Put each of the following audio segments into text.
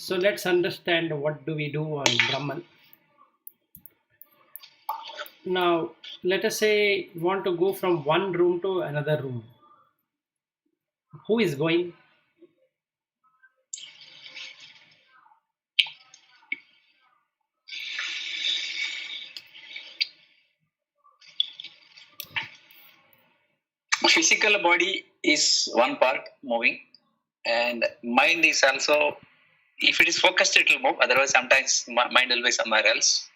So let's understand what do we do on Brahman. Now, let us say you want to go from one room to another room. Who is going? Physical body is one part moving, and mind is also, if it is focused, it will move. Otherwise, sometimes mind will be somewhere else.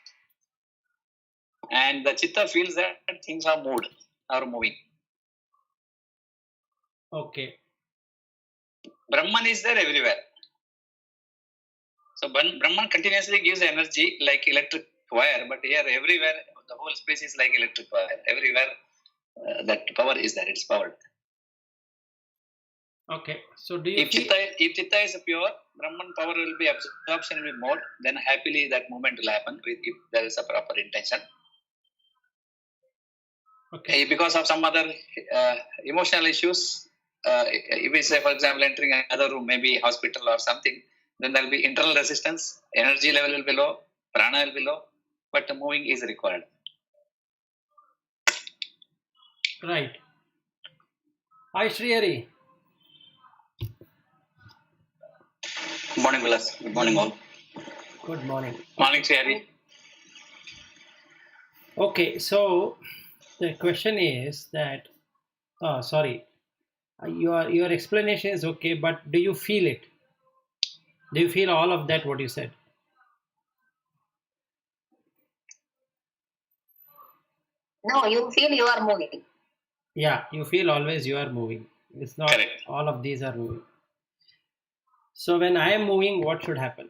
And the chitta feels that things are moved or moving. Okay. Brahman is there everywhere. So Brahman continuously gives energy like electric wire, but here everywhere the whole space is like electric wire. Everywhere that power is there. It's powered. Okay. So do you If chitta is pure, Brahman power will be absorption will be more. Then happily that movement will happen if there is a proper intention. Okay. Because of some other emotional issues, if we say, for example, entering another room, maybe hospital or something, then there will be internal resistance, energy level will be low, prana will be low, but moving is required. Right. Hi, Srihari. Good morning, Vilas. Good morning, all. Good morning. Morning, Srihari. Okay, so the question is that, sorry, your explanation is okay, but do you feel it? Do you feel all of that, what you said? No, you feel you are moving. Yeah, you feel always you are moving. It's not Correct. all of these are moving. So when I am moving, what should happen?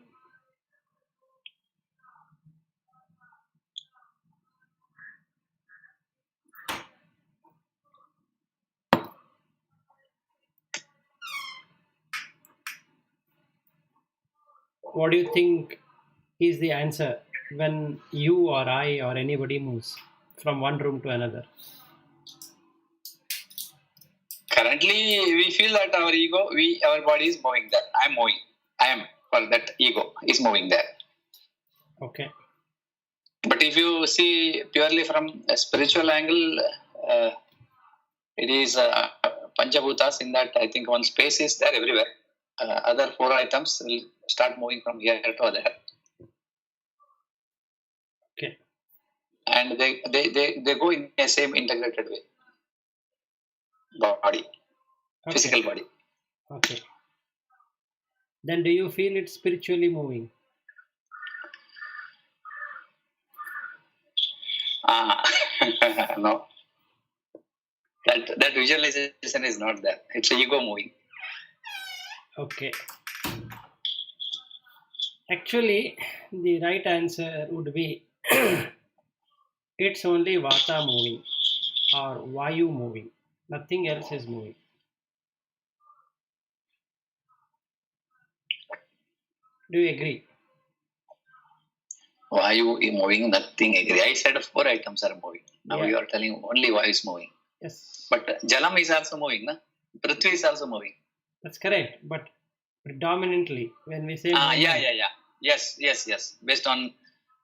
What do you think is the answer when you or I or anybody moves from one room to another? Currently, we feel that our ego, our body is moving there. I am moving. I am, for that ego is moving there. Okay. But if you see purely from a spiritual angle, it is Panchabhutas. In that, I think one space is there everywhere. Other four items will start moving from here to there. Okay. And they go in a same integrated way. Body, Okay. physical body. Okay. Then do you feel it spiritually moving? No. That visualization is not there. It's ego moving. Okay. Actually, the right answer would be it's only Vata moving or Vayu moving. Nothing else is moving. Do you agree? Vayu is moving, nothing agree. I said four items are moving. Now Yeah. you are telling only Vayu is moving. Yes. But Jalam is also moving, na? Prithvi is also moving. That's correct. But predominantly, when we say yeah. Yes. Based on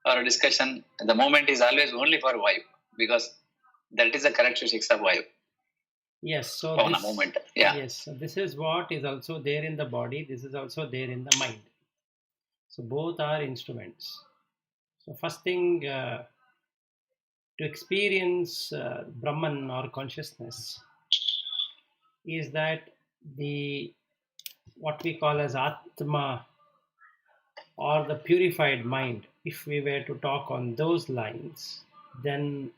our discussion, the moment is always only for Vayu because that is the characteristics of Vayu. Yes. So Pavana movement. Yeah. Yes. So this is what is also there in the body. This is also there in the mind. So both are instruments. So first thing to experience Brahman or consciousness is that the what we call as Atma or the purified mind, if we were to talk on those lines, then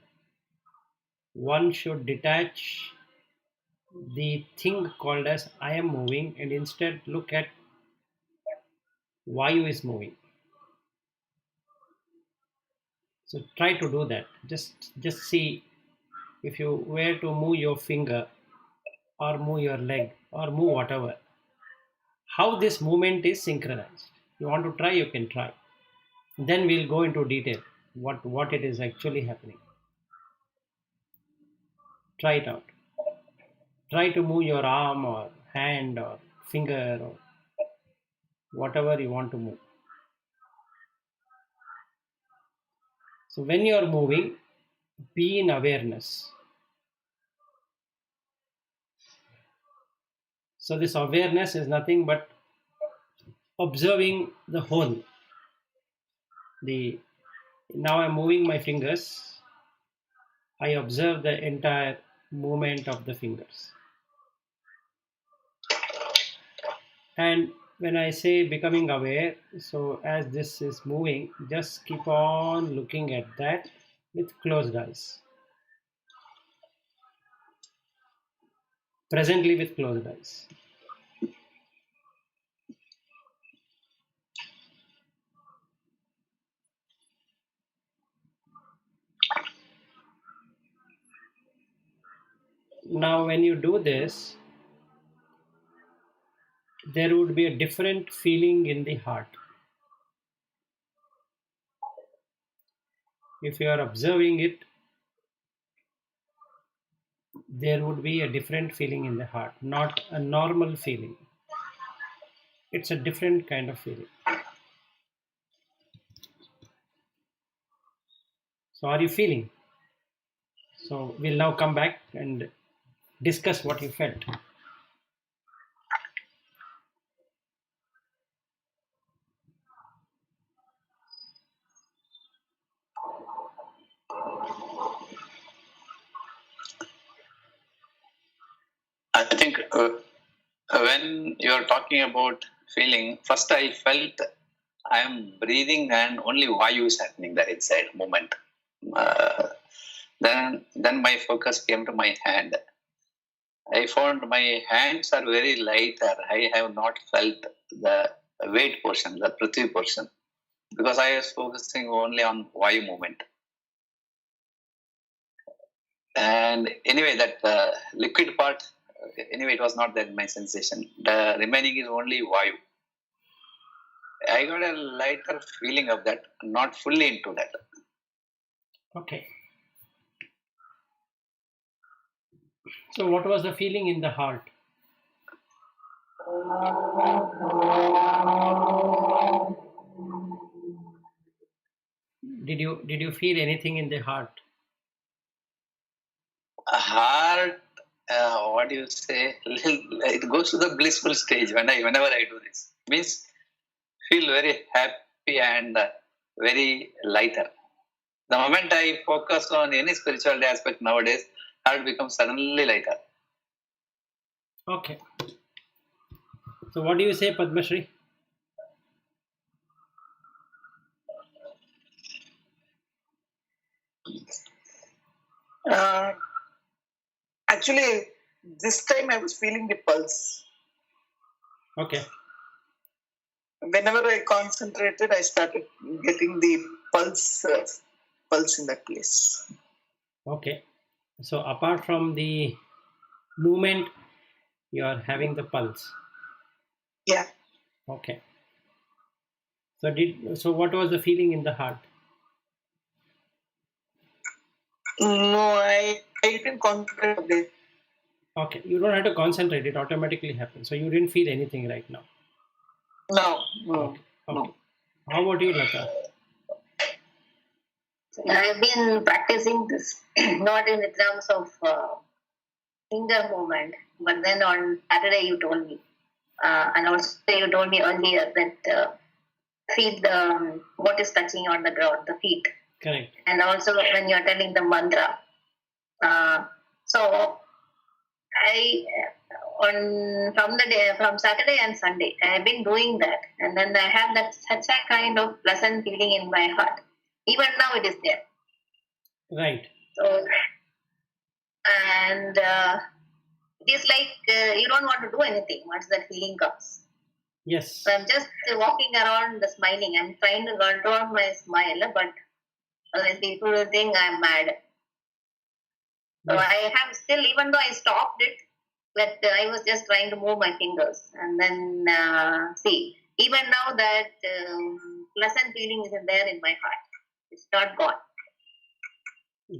one should detach the thing called as I am moving and instead look at Vayu is moving. So try to do that. Just see if you were to move your finger or move your leg or move whatever, how this movement is synchronized. You want to try, you can try. Then we'll go into detail what it is actually happening. Try it out. Try to move your arm or hand or finger or whatever you want to move. So when you are moving, be in awareness. So this awareness is nothing but observing the whole. Now I'm moving my fingers. I observe the entire movement of the fingers. And when I say becoming aware, so as this is moving, just keep on looking at that with closed eyes. Presently with closed eyes. Now when you do this, there would be a different feeling in the heart. If you are observing it, there would be a different feeling in the heart, not a normal feeling. It's a different kind of feeling. So are you feeling? So we'll now come back and discuss what you felt. I think when you are talking about feeling, first I felt I am breathing and only Vayu is happening there inside movement. Then my focus came to my hand. I found my hands are very lighter. I have not felt the weight portion, the Prithvi portion, because I was focusing only on Vayu movement. And anyway, that liquid part, anyway, it was not that my sensation. The remaining is only Vayu. I got a lighter feeling of that, not fully into that. Okay. So what was the feeling in the heart? Did you feel anything in the heart? Heart, what do you say? It goes to the blissful stage whenever I do this. Means feel very happy and very lighter. The moment I focus on any spirituality aspect nowadays, heart becomes suddenly lighter. Okay. So what do you say, Padmashri? Uh, Actually, this time I was feeling the pulse. Okay. Whenever I concentrated, I started getting the pulse in that place. Okay. So apart from the movement, you are having the pulse. Yeah. Okay. So what was the feeling in the heart? No, I didn't concentrate on it. Okay. You don't have to concentrate, it automatically happens. So you didn't feel anything right now. No. Okay. Okay. How about you, Lata? I've been practicing this not in the terms of finger movement, but then on Saturday you told me, and also you told me earlier that feel the what is touching on the ground, the feet, Correct. and also when you're telling the mantra. So I from Saturday and Sunday I have been doing that, and then I have that such a kind of pleasant feeling in my heart. Even now it is there. Right. So and it is like you don't want to do anything once that feeling comes. Yes. So I'm just walking around smiling. I'm trying to control my smile, but people will think I'm mad. So Yes. I have still, even though I stopped it, but I was just trying to move my fingers. And then see, even now that pleasant feeling is there in my heart. It's not gone.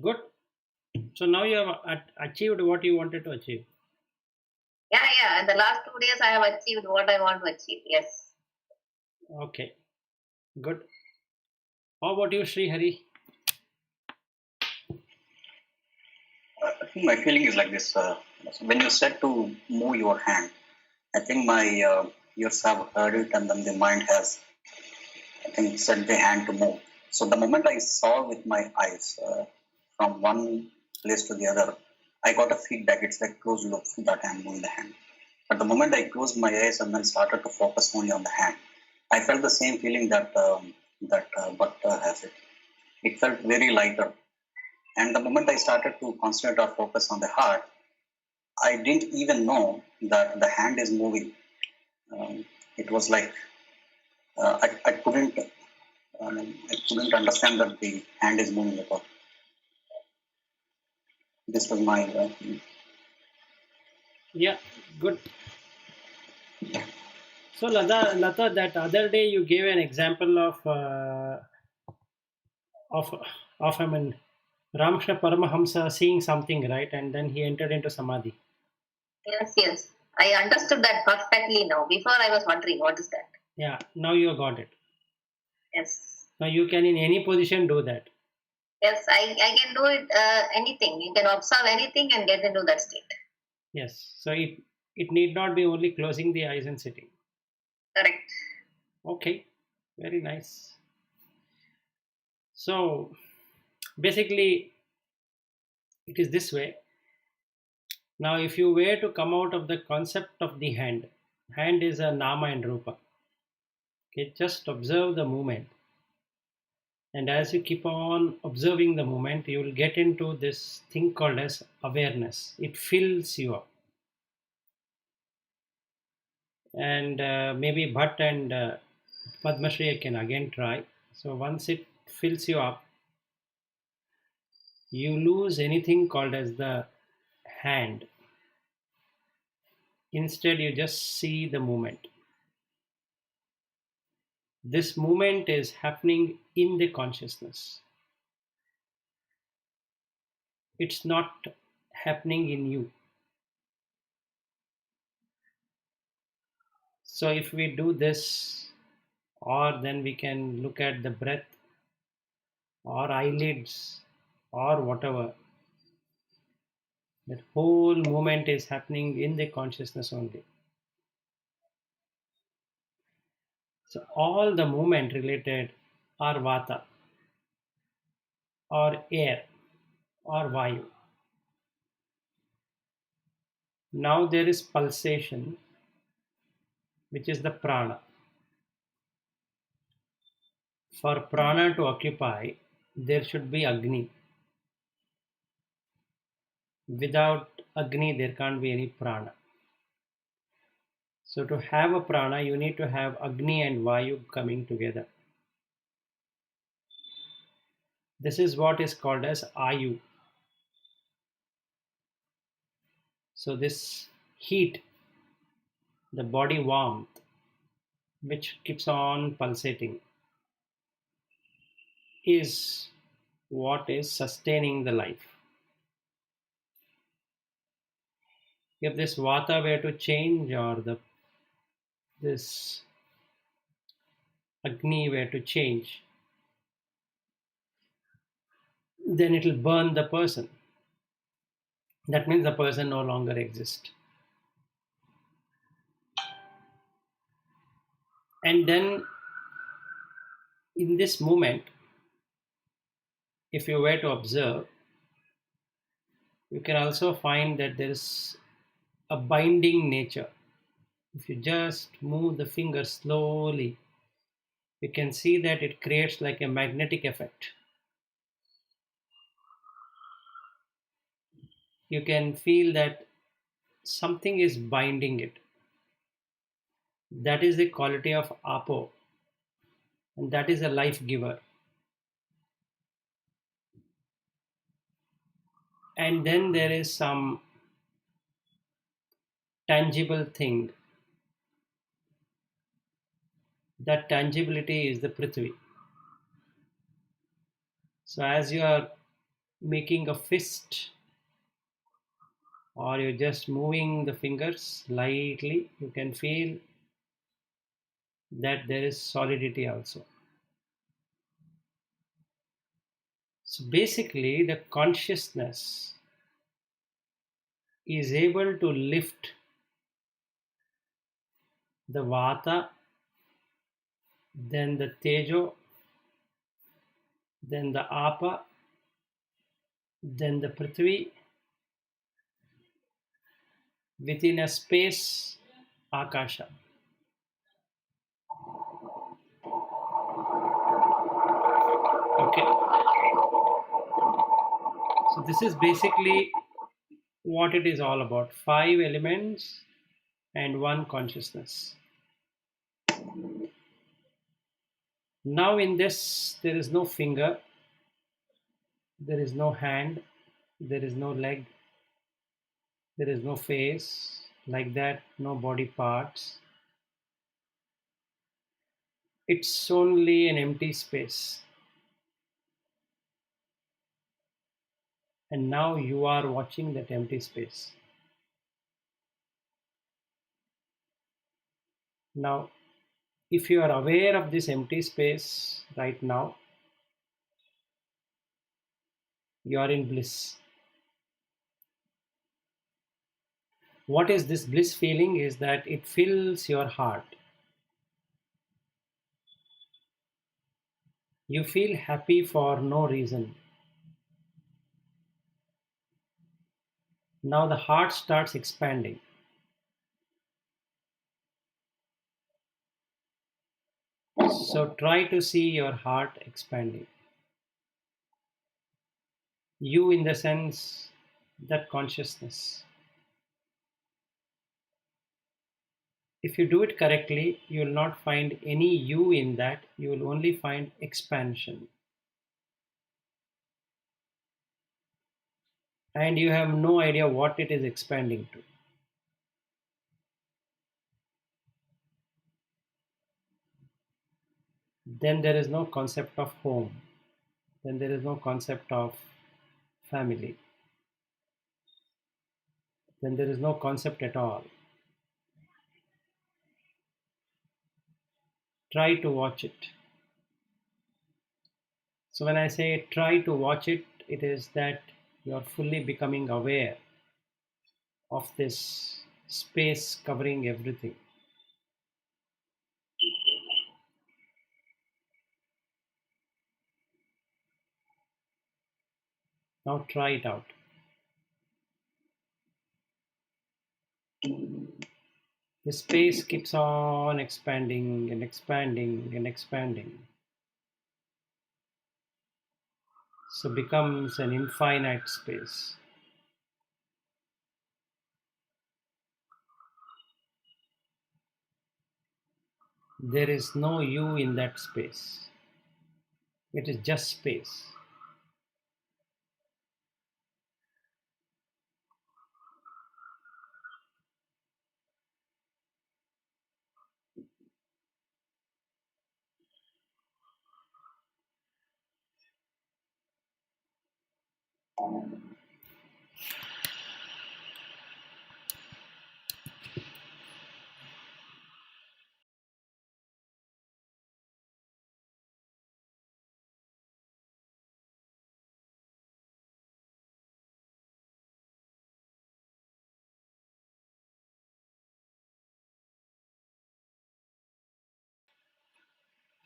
Good. So now you have achieved what you wanted to achieve. Yeah. In the last 2 days, I have achieved what I want to achieve. Yes. Okay, good. How about you, Sri Hari? I think my feeling is like this. When you said to move your hand, I think my ears have heard it, and then the mind has, I think, set the hand to move. So the moment I saw with my eyes from one place to the other, I got a feedback. It's like closed loop that I'm moving the hand. But the moment I closed my eyes and then started to focus only on the hand, I felt the same feeling that Bhatta has it. It felt very lighter. And the moment I started to concentrate or focus on the heart, I didn't even know that the hand is moving. It was like I couldn't understand that the hand is moving at all. This was my Yeah, good. So Lata, that other day you gave an example of of I mean Ramkrishna Paramahamsa seeing something, right, and then he entered into samadhi. Yes, yes. I understood that perfectly now. Before I was wondering, what is that? Yeah, now you got it. Yes. Now you can in any position do that. Yes, I can do it anything. You can observe anything and get into that state. Yes. So it need not be only closing the eyes and sitting. Correct. Okay, very nice. So basically, it is this way. Now, if you were to come out of the concept of the hand is a nama and rupa. Okay, just observe the movement. And as you keep on observing the movement, you will get into this thing called as awareness. It fills you up. And maybe Bhatt and Padma Shri can again try. So once it fills you up, you lose anything called as the hand. Instead, you just see the movement. This movement is happening in the consciousness. It's not happening in you. So if we do this, or then we can look at the breath or eyelids or whatever, that whole movement is happening in the consciousness only. So all the movement related are vata or air or vayu. Now there is pulsation, which is the prana. For prana to occupy, there should be Agni. Without Agni, there can't be any prana. So to have a prana, you need to have Agni and Vayu coming together. This is what is called as Ayu. So this heat, the body warmth, which keeps on pulsating, is what is sustaining the life. If this vata were to change, or this Agni were to change, then it will burn the person. That means the person no longer exists. And then in this moment, if you were to observe, you can also find that there is a binding nature. If you just move the finger slowly, you can see that it creates like a magnetic effect. You can feel that something is binding it. That is the quality of Apo, and that is a life giver. And then there is some tangible thing. That tangibility is the Prithvi. So as you are making a fist, or you're just moving the fingers lightly, you can feel that there is solidity also. So basically, the consciousness is able to lift the vata, then the tejo, then the apa, then the prithvi, within a space, akasha. Okay. So this is basically what it is all about. 5 elements and 1 consciousness. Now in this, there is no finger, there is no hand, there is no leg, there is no face, like that, no body parts. It's only an empty space. And now you are watching that empty space. Now, if you are aware of this empty space right now, you are in bliss. What is this bliss feeling? Is that it fills your heart. You feel happy for no reason. Now the heart starts expanding. So try to see your heart expanding. You, in the sense, that consciousness. If you do it correctly, you will not find any you in that. You will only find expansion. And you have no idea what it is expanding to. Then there is no concept of home. Then there is no concept of family. Then there is no concept at all. Try to watch it. So when I say try to watch it, it is that you are fully becoming aware of this space covering everything. Now try it out. The space keeps on expanding and expanding and expanding. So becomes an infinite space. There is no you in that space. It is just space.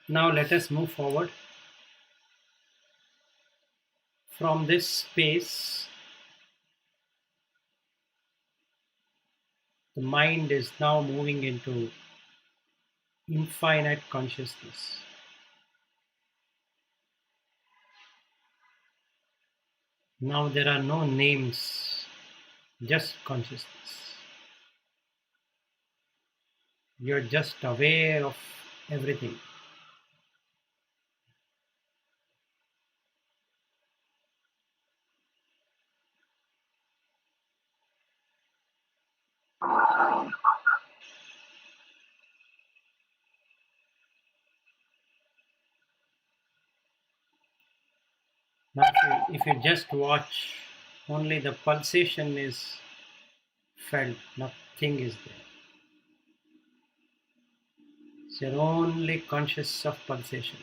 Now let us move forward. From this space, the mind is now moving into infinite consciousness. Now there are no names, just consciousness. You're just aware of everything. Now if you just watch, only the pulsation is felt, nothing is there. So you're only conscious of pulsation.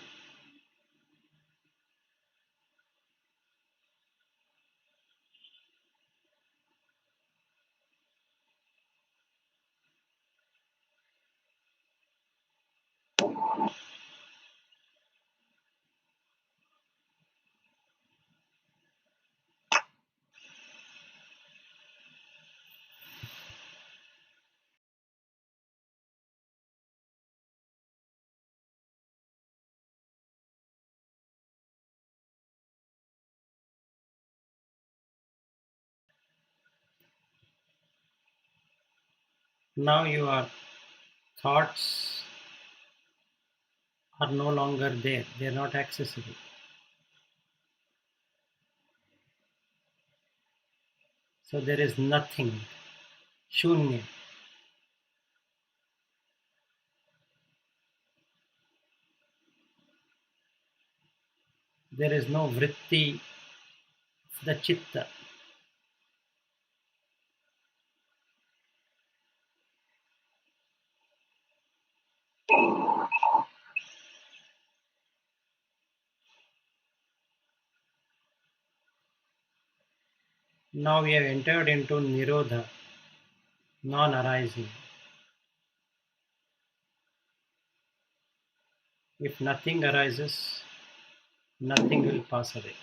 Now your thoughts are no longer there, they're not accessible. So there is nothing, shunya. There is no vritti, the chitta. Now we have entered into nirodha, non-arising. If nothing arises, nothing will pass away.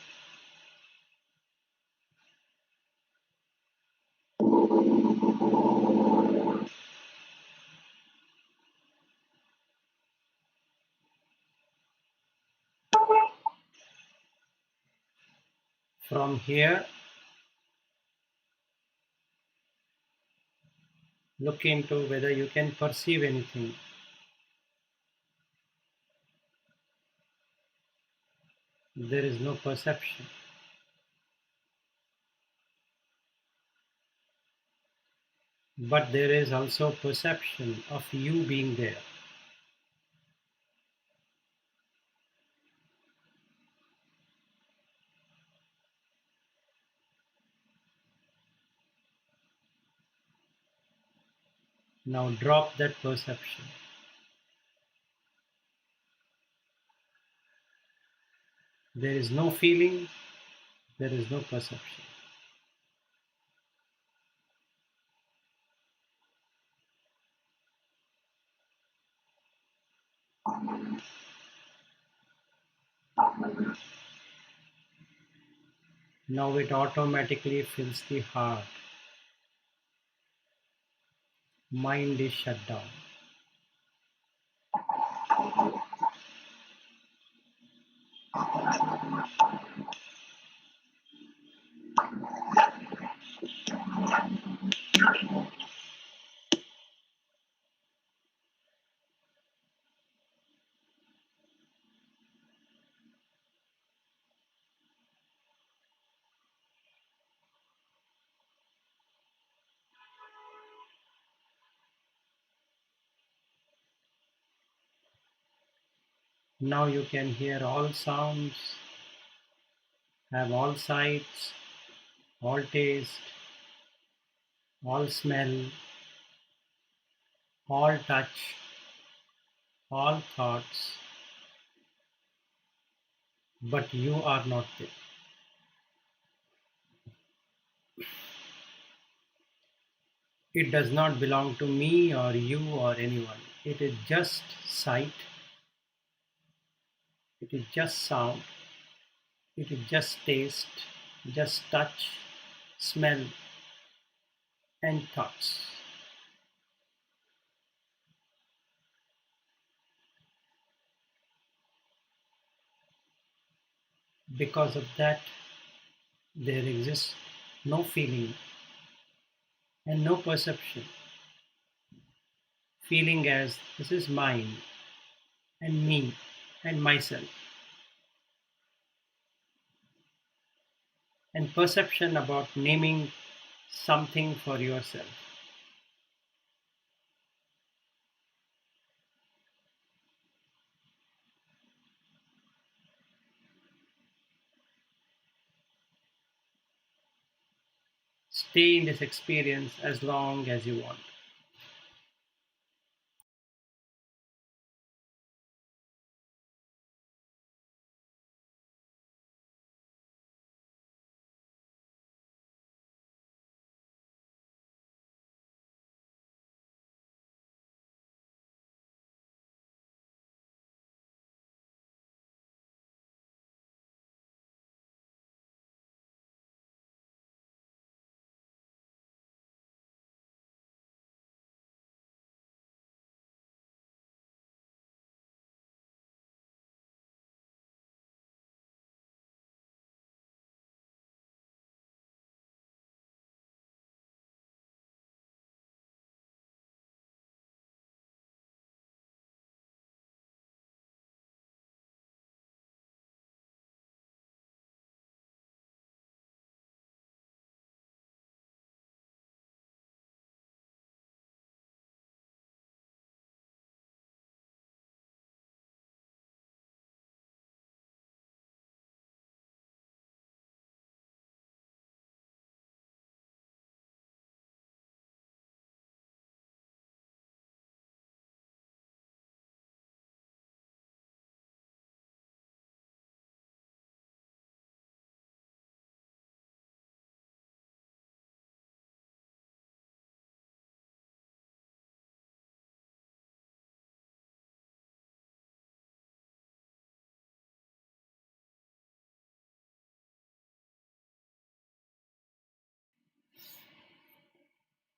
From here, look into whether you can perceive anything. There is no perception. But there is also perception of you being there. Now drop that perception. There is no feeling, there is no perception. Now it automatically fills the heart. Mind is shut down. Now you can hear all sounds, have all sights, all taste, all smell, all touch, all thoughts, but you are not there. It does not belong to me or you or anyone. It is just sight, it is just sound, it is just taste, just touch, smell, and thoughts. Because of that, there exists no feeling and no perception. Feeling as this is mine and me and myself, and perception about naming something for yourself. Stay in this experience as long as you want.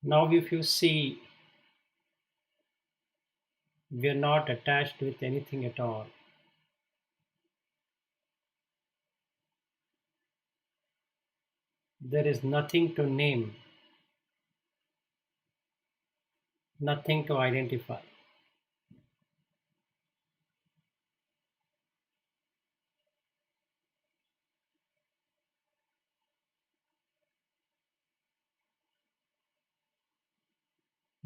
Now, if you see, we are not attached with anything at all. There is nothing to name, nothing to identify.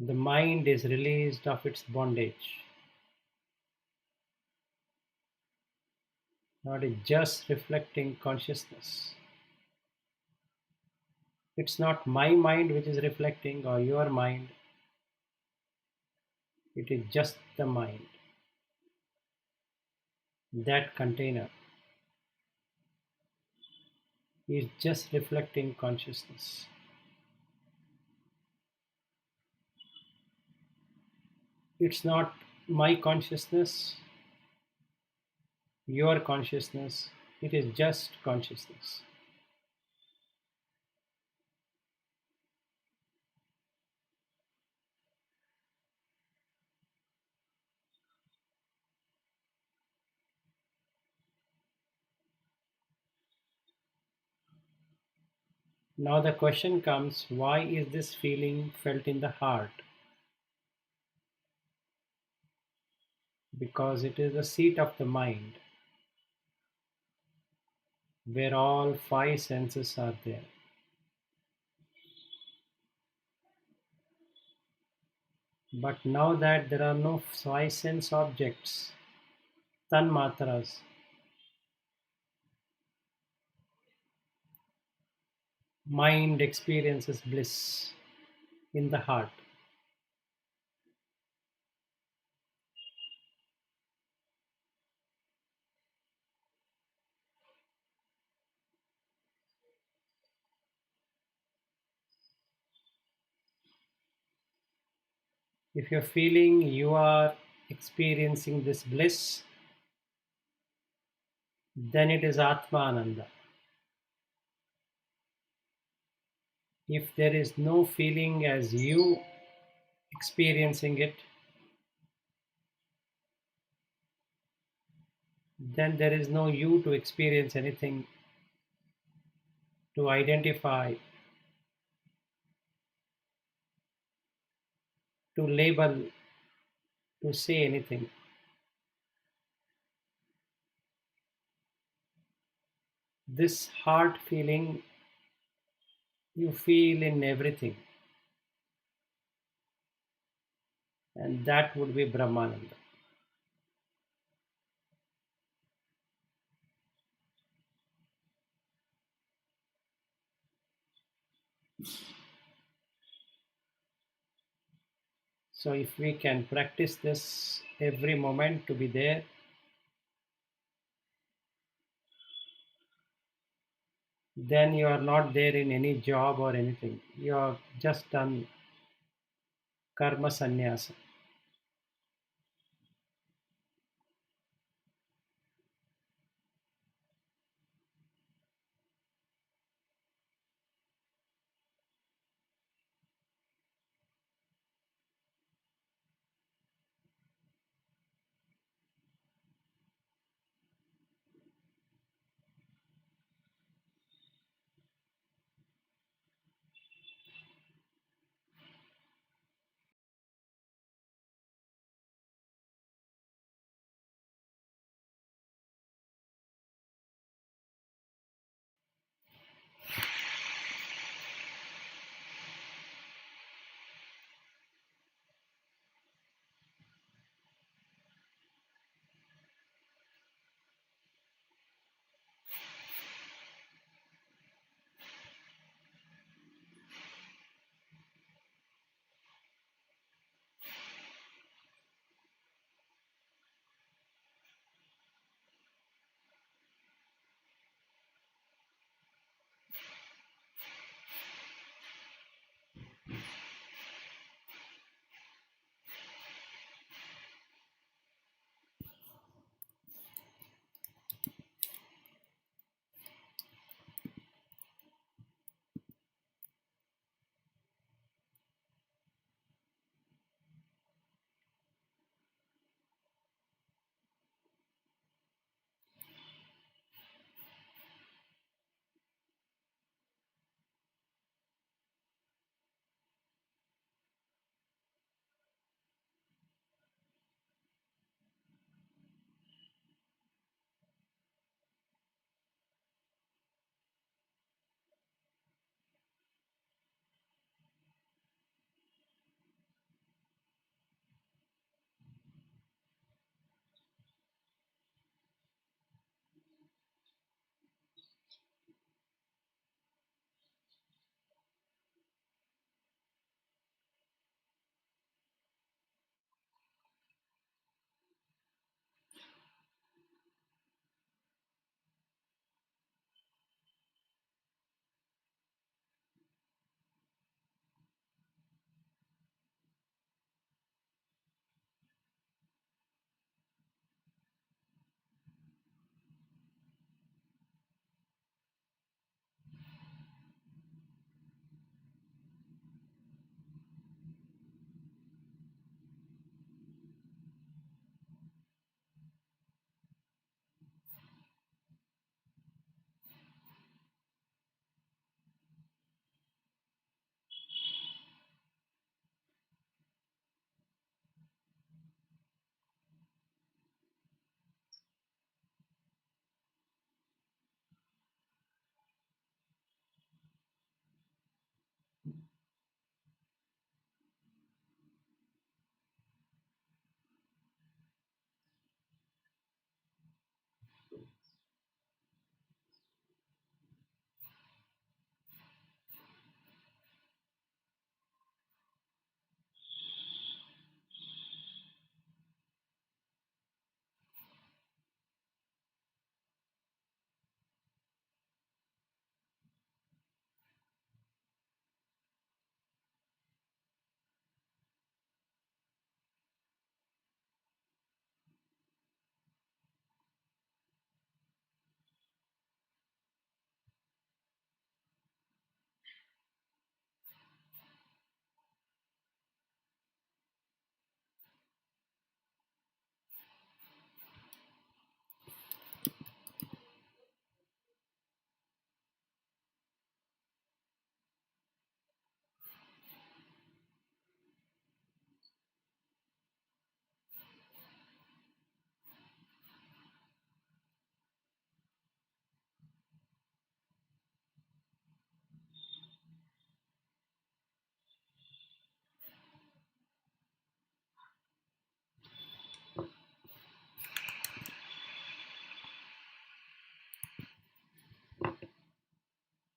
The mind is released of its bondage. Now it is just reflecting consciousness. It's not my mind which is reflecting or your mind. It is just the mind. That container is just reflecting consciousness. It's not my consciousness, your consciousness. It is just consciousness. Now the question comes, why is this feeling felt in the heart? Because it is the seat of the mind where all five senses are there. But now that there are no five sense objects, tanmatras, mind experiences bliss in the heart. If you're feeling you are experiencing this bliss, then it is Atmananda. If there is no feeling as you experiencing it, then there is no you to experience anything, to identify, to label, to say anything. This heart feeling you feel in everything, and that would be Brahmananda. So if we can practice this every moment to be there, then you are not there in any job or anything. You have just done karma sannyasa.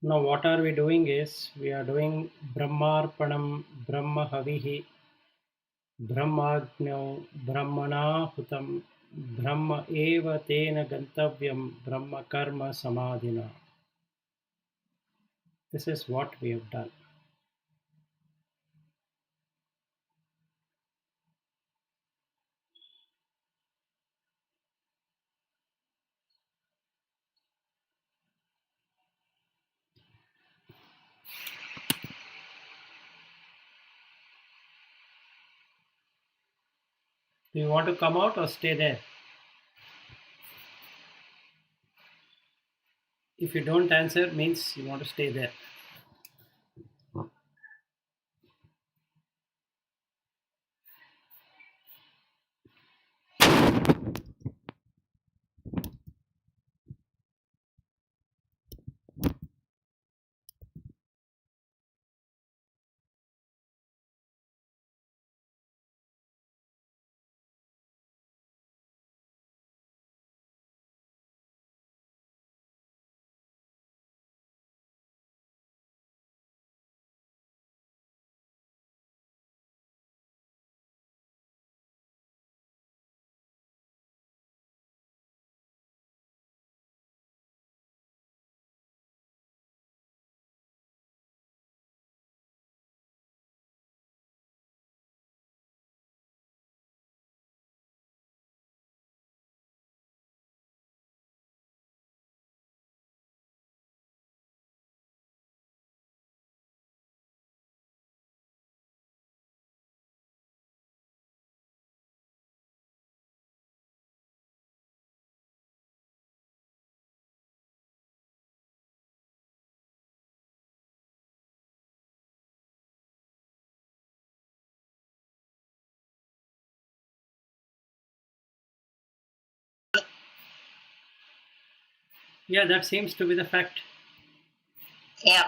Now what are we doing is, we are doing Brahmarpanam, Brahma Havihi, Brahmagno, Brahmana Hutam, Brahma Eva Tena Gantavyam, Brahma Karma Samadhina. This is what we have done. Do you want to come out or stay there? If you don't answer, means you want to stay there. Yeah, that seems to be the fact. Yeah.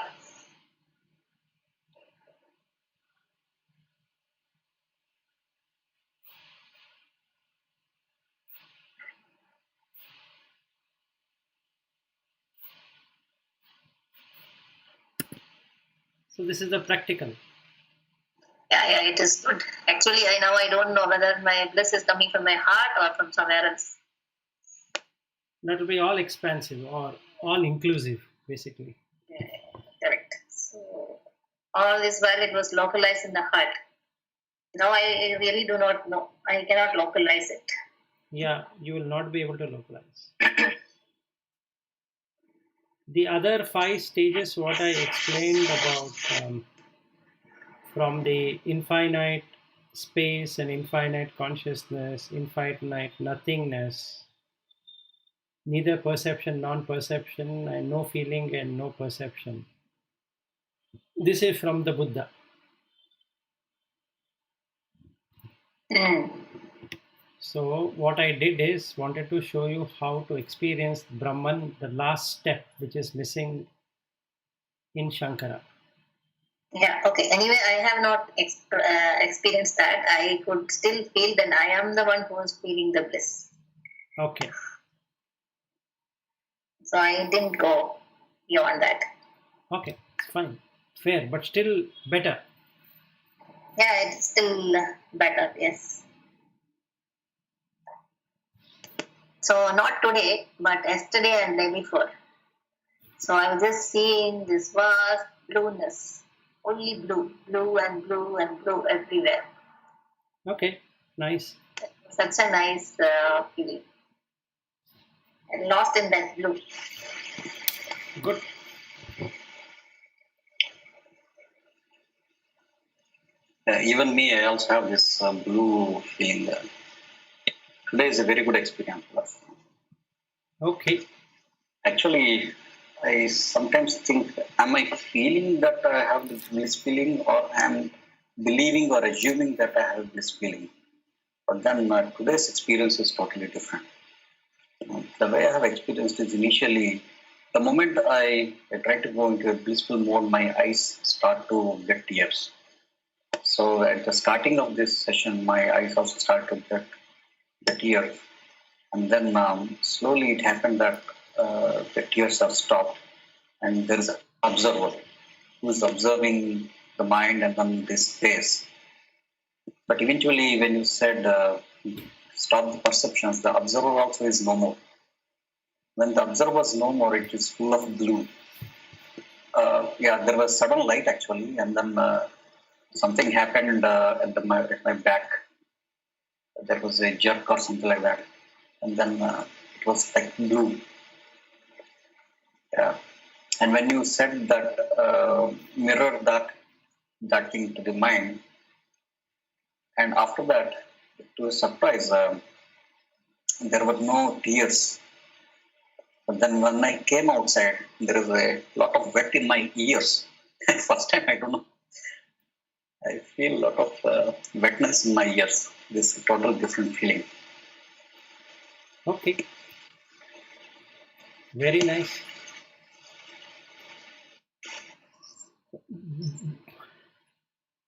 So this is the practical. Yeah, it is good. Actually, I don't know whether my bliss is coming from my heart or from somewhere else. That will be all expansive or all inclusive, basically. Yeah, correct. So all this while it was localized in the heart. Now I really do not know. I cannot localize it. Yeah, you will not be able to localize. The other 5 stages, what I explained about, from the infinite space and infinite consciousness, infinite nothingness, neither perception, non-perception, and no feeling and no perception. This is from the Buddha. Mm. So what I did is wanted to show you how to experience Brahman, the last step which is missing in Shankara. Yeah, okay. Anyway, I have not experienced that. I could still feel that I am the one who is feeling the bliss. Okay. So I didn't go beyond that. Okay, fine. Fair, but still better. Yeah, it's still better, yes. So not today, but yesterday and day before. So I was just seeing this vast blueness, only blue, blue and blue and blue everywhere. Okay, nice. Such a nice feeling. And lost in that blue. Good. Even me, I also have this blue feeling. Today is a very good experience for us. Okay. Actually, I sometimes think, am I feeling that I have this bliss feeling, or am believing or assuming that I have this feeling? But then today's experience is totally different. The way I have experienced is initially, the moment I try to go into a blissful mode, my eyes start to get tears. So at the starting of this session, my eyes also start to get the tears. And then slowly it happened that the tears are stopped. And there is observer who is observing the mind and then this space. But eventually, when you said stop the perceptions, the observer also is no more. When the observer is no more, it is full of blue. There was sudden light actually, and then something happened at my back. There was a jerk or something like that, and then it was like blue. Yeah. And when you said that, mirror that thing to the mind, and after that, to a surprise, there were no tears. But then when I came outside, there is a lot of wet in my ears. First time, I don't know. I feel a lot of wetness in my ears. This is a total different feeling. Okay. Very nice.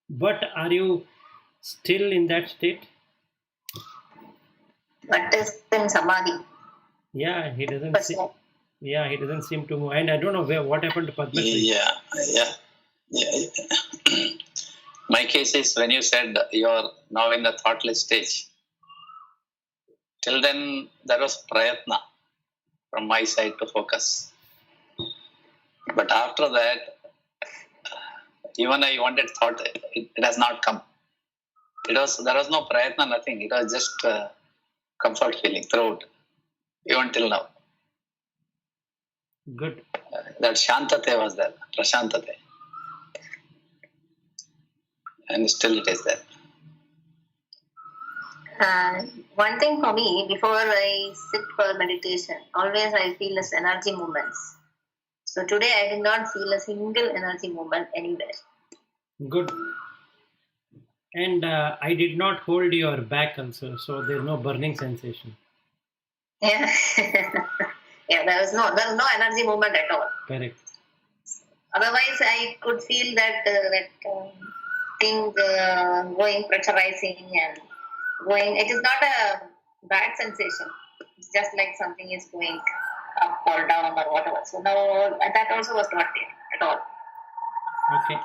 But are you still in that state? But is in samadhi. Yeah, he doesn't. But He doesn't seem to move. And I don't know what happened to Padma Shri. Yeah. My case is when you said you're now in the thoughtless stage. Till then, there was prayatna from my side to focus. But after that, even I wanted thought, it has not come. There was no prayatna, nothing. It was just comfort feeling throughout, even till now. Good. That shantate was there, prashantate. And still it is there. one thing for me, before I sit for meditation, always I feel this energy movements. So today I did not feel a single energy movement anywhere. Good. And I did not hold your back also, so there's no burning sensation. Yeah, yeah. There was no energy movement at all. Correct. Otherwise, I could feel that thing going, pressurizing and going. It is not a bad sensation. It's just like something is going up or down or whatever. So now that also was not there at all. Okay.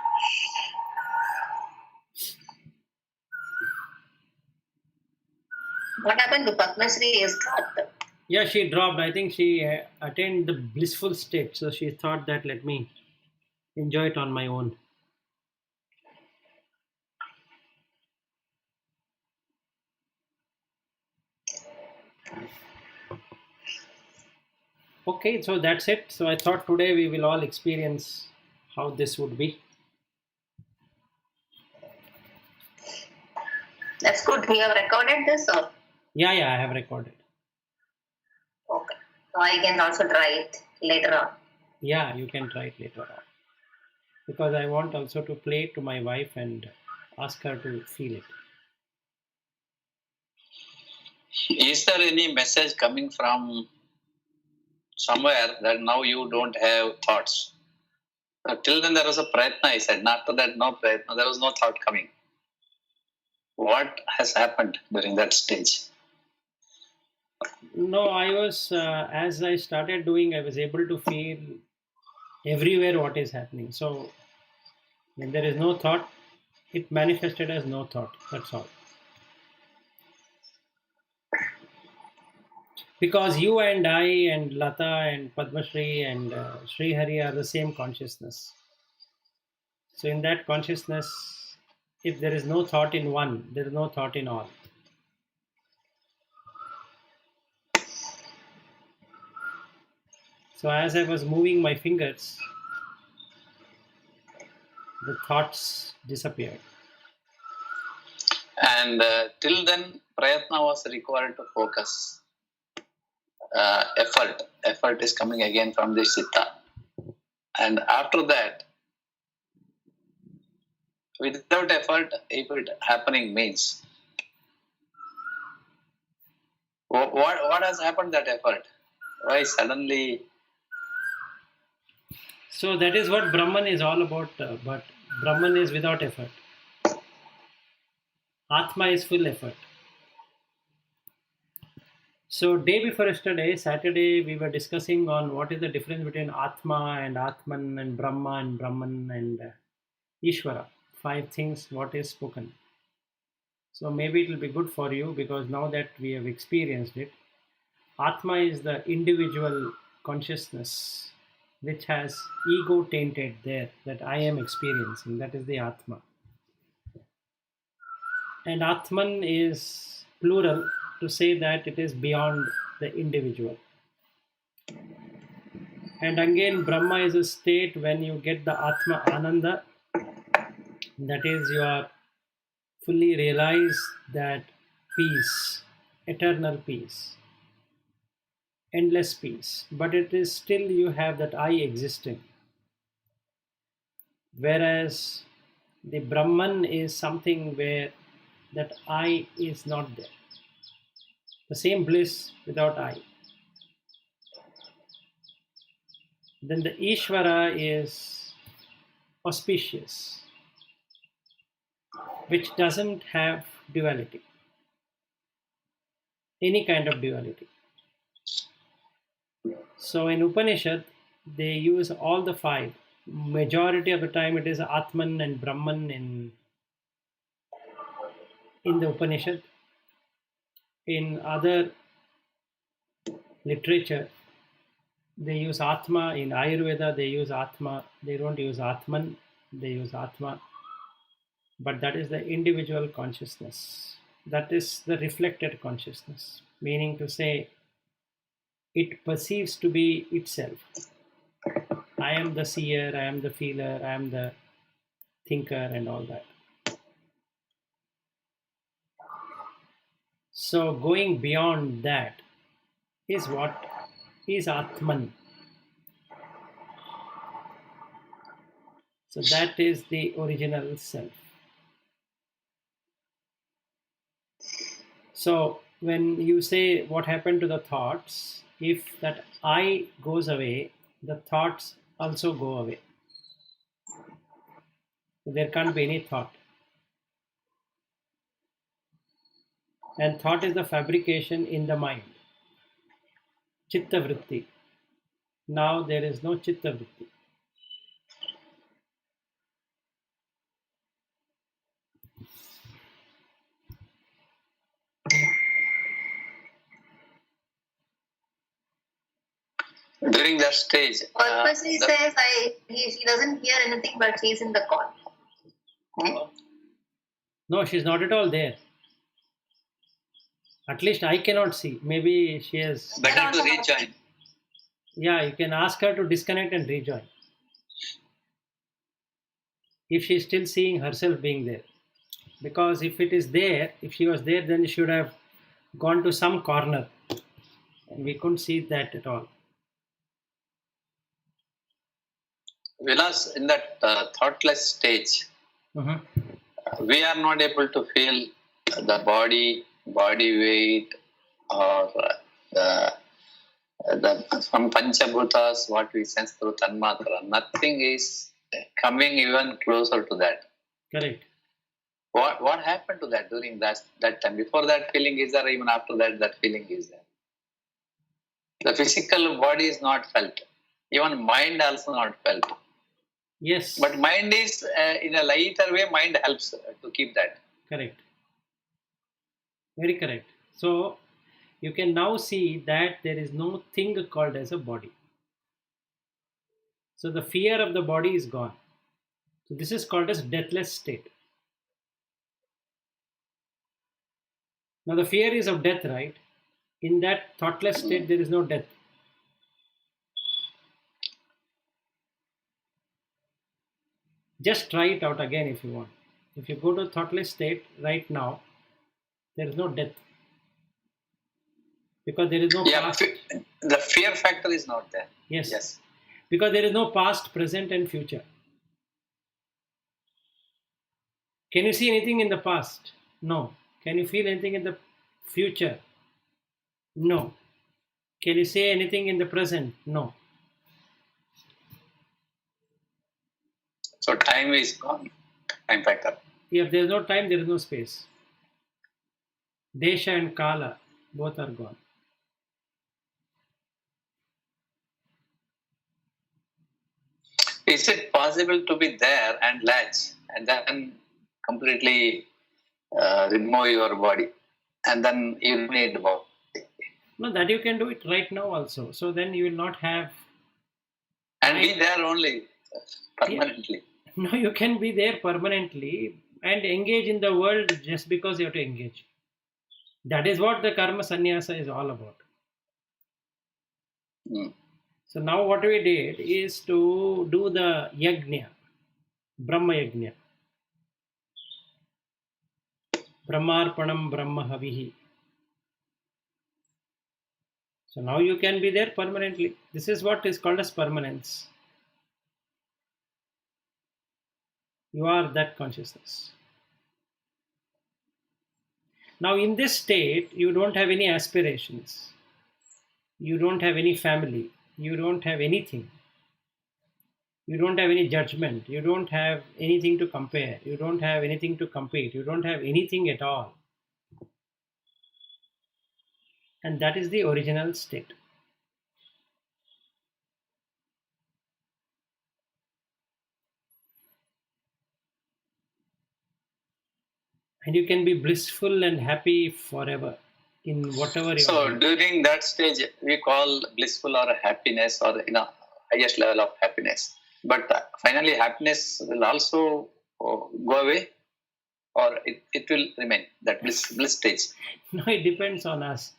What happened to Padma Shri is dropped. Yeah, she dropped. I think she attained the blissful state. So she thought that let me enjoy it on my own. Okay, so that's it. So I thought today we will all experience how this would be. That's good. We have recorded this, or Yeah, I have recorded. okay. So I can also try it later on. Yeah, you can try it later on. Because I want also to play it to my wife and ask her to feel it. Is there any message coming from somewhere that now you don't have thoughts? Till then there was a prayatna, I said. After that, no prayatna. There was no thought coming. What has happened during that stage? No, I was, as I started doing, I was able to feel everywhere what is happening. So when there is no thought, it manifested as no thought. That's all. Because you and I and Lata and Padma Shri and Sri Hari are the same consciousness. So in that consciousness, if there is no thought in one, there is no thought in all. So as I was moving my fingers, the thoughts disappeared. And till then, prayatna was required to focus. Effort is coming again from the citta. And after that, without effort, if it happening means, what has happened that effort? Why suddenly? So that is what Brahman is all about, but Brahman is without effort. Atma is full effort. So day before yesterday, Saturday, we were discussing on what is the difference between Atma and Atman and Brahman and Ishvara. 5 things what is spoken. So maybe it will be good for you because now that we have experienced it, Atma is the individual consciousness which has ego tainted there that I am experiencing. That is the Atma. And Atman is plural to say that it is beyond the individual. And again, Brahma is a state when you get the Atma Ananda, that is, you are fully realize that peace, eternal peace, endless peace, but it is still you have that I existing. Whereas the Brahman is something where that I is not there. The same bliss without I. Then the Ishvara is auspicious, which doesn't have duality, any kind of duality. So in Upanishad, they use all the 5. Majority of the time it is Atman and Brahman in the Upanishad. In other literature, they use Atma. In Ayurveda, they use Atma. They don't use Atman, they use Atma. But that is the individual consciousness. That is the reflected consciousness, meaning to say, it perceives to be itself. I am the seer, I am the feeler, I am the thinker, and all that. So going beyond that is what is Atman. So that is the original self. So when you say what happened to the thoughts, if that I goes away, the thoughts also go away. There can't be any thought. And thought is the fabrication in the mind. Chitta vritti. Now there is no chitta vritti. During that stage, Purposely says she doesn't hear anything but she's in the call. No, she's not at all there. At least I cannot see. Maybe she has. better to rejoin. Yeah, you can ask her to disconnect and rejoin. If she's still seeing herself being there. Because if it is there, if she was there, then she should have gone to some corner. And we couldn't see that at all. Vilas, in that thoughtless stage, Mhm. we are not able to feel the body weight, or from Panchabhutas, what we sense through Tanmatra. Nothing is coming even closer to that. Correct. What happened to that during that time? Before that feeling is there, even after that feeling is there. The physical body is not felt. Even mind also not felt. Yes. But mind is, in a lighter way, mind helps to keep that. Correct. Very correct. So you can now see that there is no thing called as a body. So the fear of the body is gone. So this is called as deathless state. Now the fear is of death, right? In that thoughtless state, there is no death. Just try it out again if you want. If you go to thoughtless state right now, there is no death. Because there is no past. The fear factor is not there. Yes. Because there is no past, present, and future. Can you see anything in the past? No. Can you feel anything in the future? No. Can you say anything in the present? No. So time is gone. Time factor. If there is no time, there is no space. Desha and Kala, both are gone. is it possible to be there and latch and then completely remove your body and then you need the body? No, that you can do it right now also. So then you will not have. And be there only permanently. No, you can be there permanently and engage in the world just because you have to engage. That is what the karma sannyasa is all about. So now what we did is to do the yajna, Brahma yajna. Brahmarpanam Brahma Havihi. So now you can be there permanently. This is what is called as permanence. You are that consciousness. Now in this state, you don't have any aspirations. You don't have any family. You don't have anything. You don't have any judgment. You don't have anything to compare. You don't have anything to compete. You don't have anything at all. And that is the original state. And you can be blissful and happy forever in whatever you So are. during that stage, we call blissful or happiness or highest level of happiness. But finally, happiness will also go away, or it will remain that bliss stage. No, it depends on us.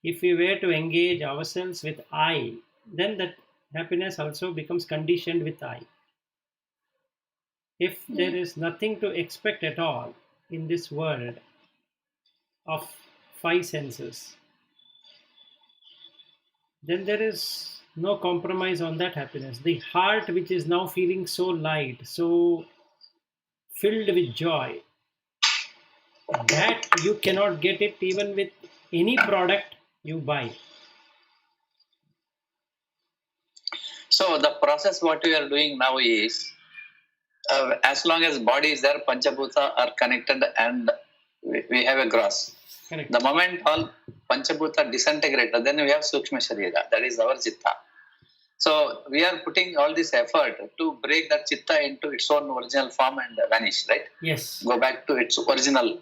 If we were to engage ourselves with I, then that happiness also becomes conditioned with I. If there is nothing to expect at all in this world of five senses, then there is no compromise on that happiness. The heart, which is now feeling so light, so filled with joy, that you cannot get it even with any product you buy. So the process what we are doing now is, as long as body is there, Panchabhuta are connected and we have a gross. Correct. The moment all Panchabhuta disintegrate, then we have Sukshma Sharira, that is our Chitta. So we are putting all this effort to break that Chitta into its own original form and vanish, right? Yes. Go back to its original.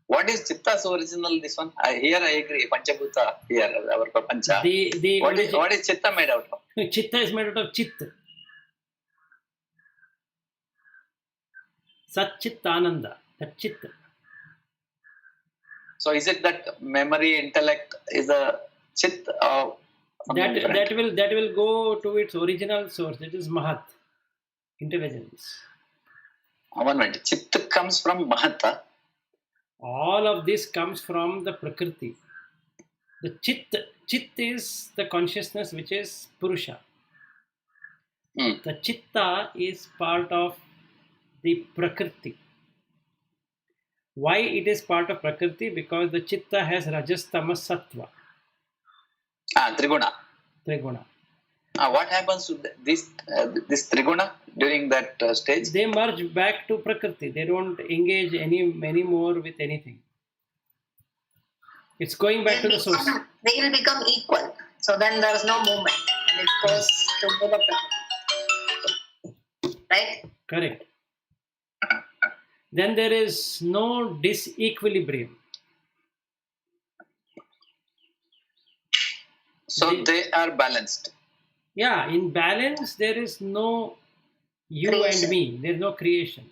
What is Chitta's original, this one? Here I agree, Panchabhuta, here, our Prapancha. What is Chitta made out of? Chitta is made out of Chit. Sat Chit Ananda, that Chit. So is it that memory, intellect is a Chit or that will go to its original source. It is Mahat, intelligence. 1 minute. Chit comes from Mahata. All of this comes from the Prakriti. The Chit is the consciousness which is Purusha. The Chitta is part of the Prakriti. Why it is part of Prakriti? Because the Chitta has Rajas, Tamas, Sattva. Triguna. Triguna. What happens to this Triguna during that stage? They merge back to Prakriti. They don't engage any more with anything. It's going back to the source. They will become equal. So then there is no movement. And it goes to the Prakriti. Right? Correct. Then there is no disequilibrium. So they are balanced. Yeah, in balance, there is no you Creation. and me. There is no creation.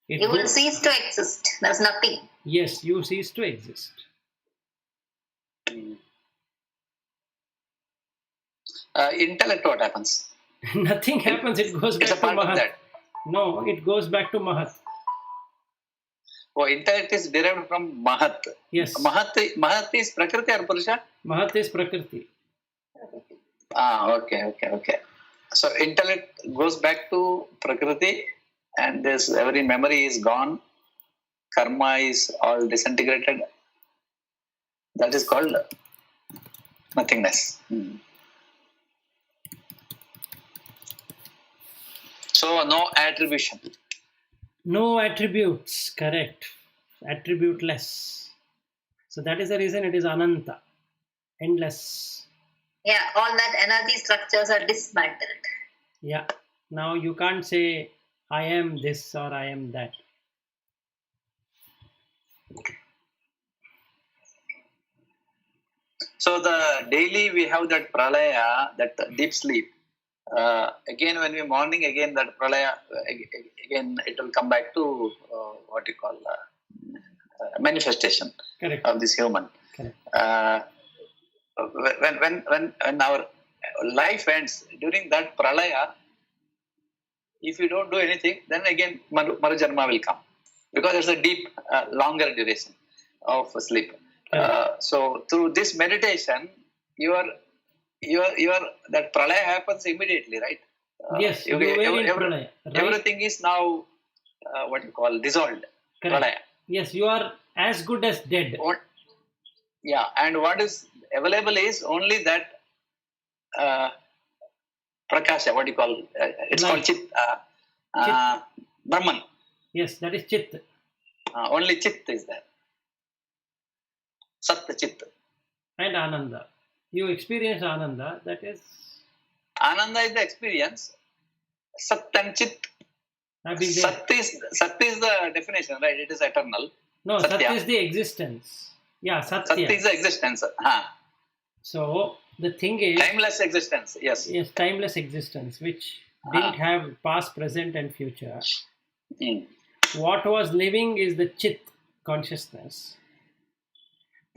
You will cease to exist. There's nothing. Yes, you cease to exist. Intellect, what happens? Nothing happens. It goes It's back a to part of Mahat. that. No, it goes back to Mahat. Oh, intellect is derived from Mahat. Yes. Mahat is Prakriti or Purusha? Mahat is Prakriti. Okay. So intellect goes back to Prakriti and this every memory is gone. Karma is all disintegrated. That is called nothingness. So no attribution. No attributes, correct. Attributeless. So that is the reason it is Ananta, endless. Yeah, all that energy structures are dismantled. Yeah. Now you can't say, I am this or I am that. So the daily we have that pralaya, that deep sleep. Again, when we morning, again that pralaya, again it will come back to what you call manifestation Correct. of this human. Correct. When our life ends during that pralaya, if you don't do anything, then again Marujanma will come, because it's a deep, longer duration of sleep. So through this meditation, your that pralaya happens immediately, right? Yes, you were in pralaya, right? Everything is now what you call dissolved. Correct. Pralaya. Yes, you are as good as dead. Yeah, and what is available is only that prakasha. What do you call? It's Light. called chit. Chit. Brahman. Yes, that is chit. Only chit is there. Sat chit. And ananda. You experience ananda. That is. Ananda is the experience. Sat and chit. Sat is the definition, right? It is eternal. No, Satya. Sat is the existence. Yeah, Satya. Sat is the existence. So the thing is, timeless existence. Yes. Yes, timeless existence, which didn't have past, present, and future. What was living is the chit consciousness.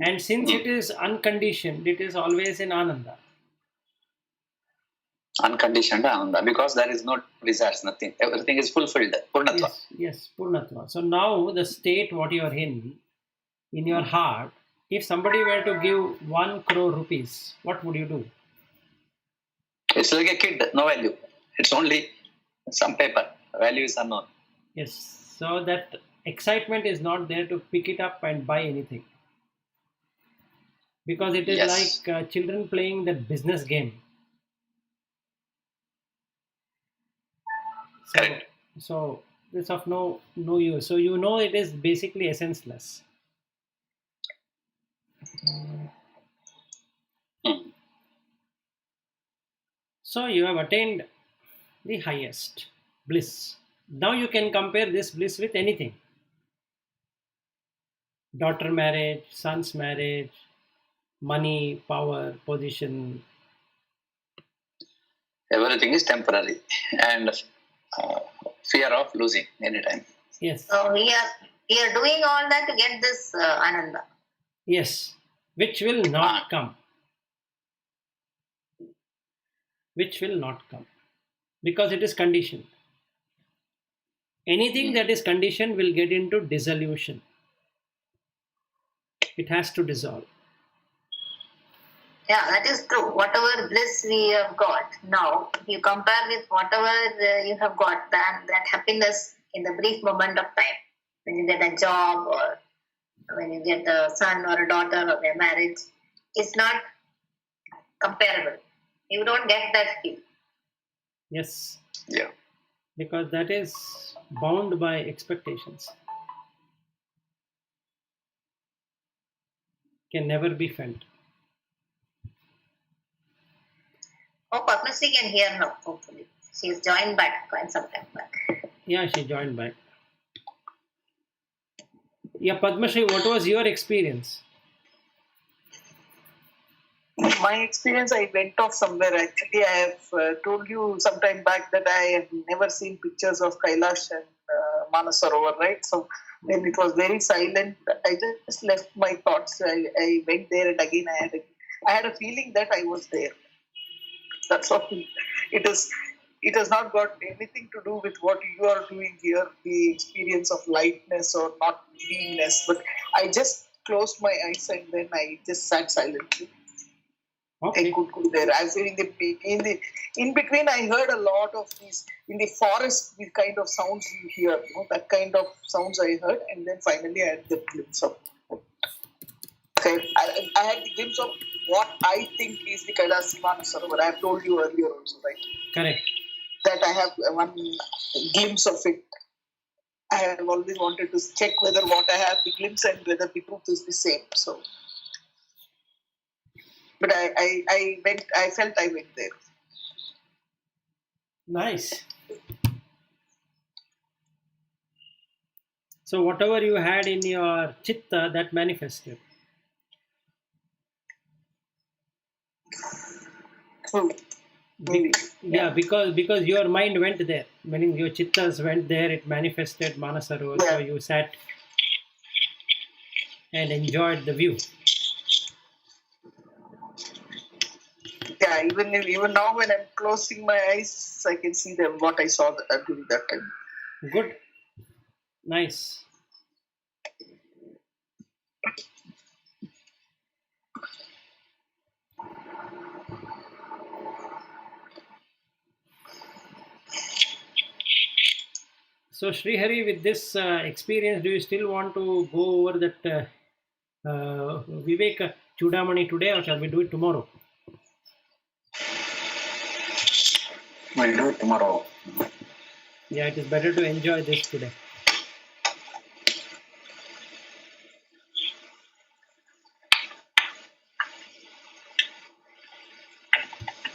And since it is unconditioned, it is always in ananda. Unconditioned ananda, because there is no desires, nothing. Everything is fulfilled. Purnatva. Yes, Purnatva. So now the state what you are in your heart, if somebody were to give 1 crore rupees, what would you do? It's like a kid, no value. It's only some paper. Value is unknown. Yes. So that excitement is not there to pick it up and buy anything. Because it is like children playing that business game. So it's of no use. So you know it is basically essenceless. So you have attained the highest bliss. Now you can compare this bliss with anything. Daughter marriage, son's marriage, money, power, position. Everything is temporary and fear of losing anytime. Yes. So we are doing all that to get this ananda. Yes, which will not come. Which will not come. Because it is conditioned. Anything that is conditioned will get into dissolution. It has to dissolve. Yeah, that is true. Whatever bliss we have got now, if you compare with whatever you have got, that happiness in the brief moment of time, when you get a job or when you get a son or a daughter or a marriage, it's not comparable. You don't get that feel. Yes. Yeah. Because that is bound by expectations. Can never be felt. Oh, Padmasri can hear now, hopefully. She's joined back quite some time back. Yeah, she joined back. Yeah, Padmasri, what was your experience? My experience, I went off somewhere. Actually, I have told you some time back that I have never seen pictures of Kailash and Manasarovar, right? So when it was very silent, I just left my thoughts. I went there, and again I had a feeling that I was there. That's all. It has not got anything to do with what you are doing here, the experience of lightness or not beingness. But I just closed my eyes and then I just sat silently. Okay. I could go there. I was in between. I heard a lot of these in the forest. The kind of sounds you hear, that kind of sounds I heard, and then finally I had the glimpse of. I had the glimpse of what I think is the Kailash Manasarovar. I have told you earlier also, right? Correct. That I have one glimpse of it. I have always wanted to check whether what I have the glimpse and whether the truth is the same. So. But I felt I went there. Nice. So whatever you had in your chitta, that manifested. True. Maybe. Yeah, because your mind went there, meaning your chittas went there, it manifested Manasarovar. So Yeah. you sat and enjoyed the view. Yeah, even now when I'm closing my eyes, I can see them what I saw during that time. Good. Nice. So Srihari, with this experience, do you still want to go over that Vivek Chudamani today, or shall we do it tomorrow? We'll do it tomorrow. Yeah, it is better to enjoy this today.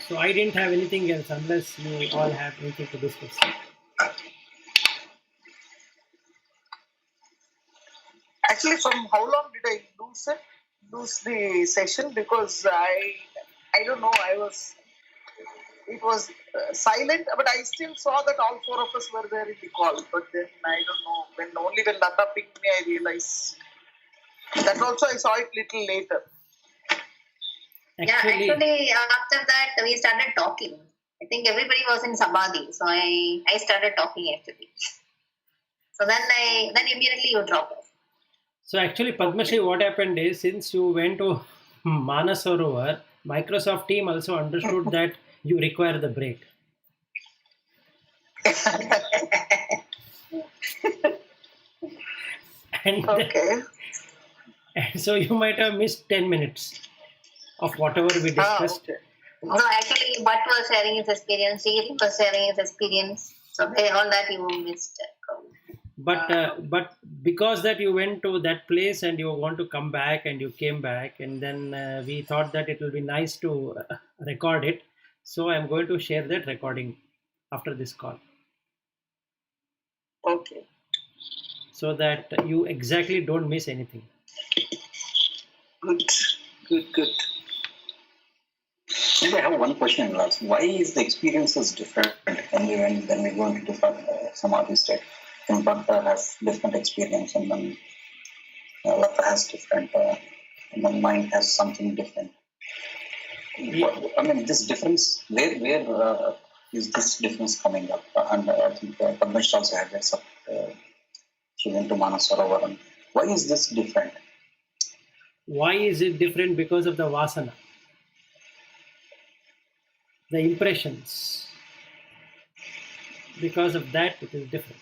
So I didn't have anything else unless you all have anything to discuss. Actually, from how long did I lose the session? Because I don't know. It was silent, but I still saw that all four of us were there in the call. But then I don't know. Only when Lata pinged me, I realized. That also I saw it little later. Actually, after that we started talking. I think everybody was in samadhi, so I started talking actually. So then immediately you dropped off. so actually, Padmashri, what happened is, since you went to Manasarovar, Microsoft team also understood that you require the break. And, Okay. and so you might have missed 10 minutes of whatever we discussed. Okay. So actually, Bhatt was sharing his experience, Siri was sharing his experience. So all that you missed. But because that you went to that place and you want to come back and you came back, and then we thought that it will be nice to record it. So I'm going to share that recording after this call, Okay. so that you exactly don't miss anything. Good. Maybe I have one question, Lars. Why is the experiences different when we go into different samadhi state? And Bhakta has different experience, and then Lata has different, and then mind has something different. I mean, this difference, where is this difference coming up? And I think Padmashri also had this. She went to Manasarovar. And why is this different? Why is it different? Because of the vasana, the impressions. Because of that, it is different.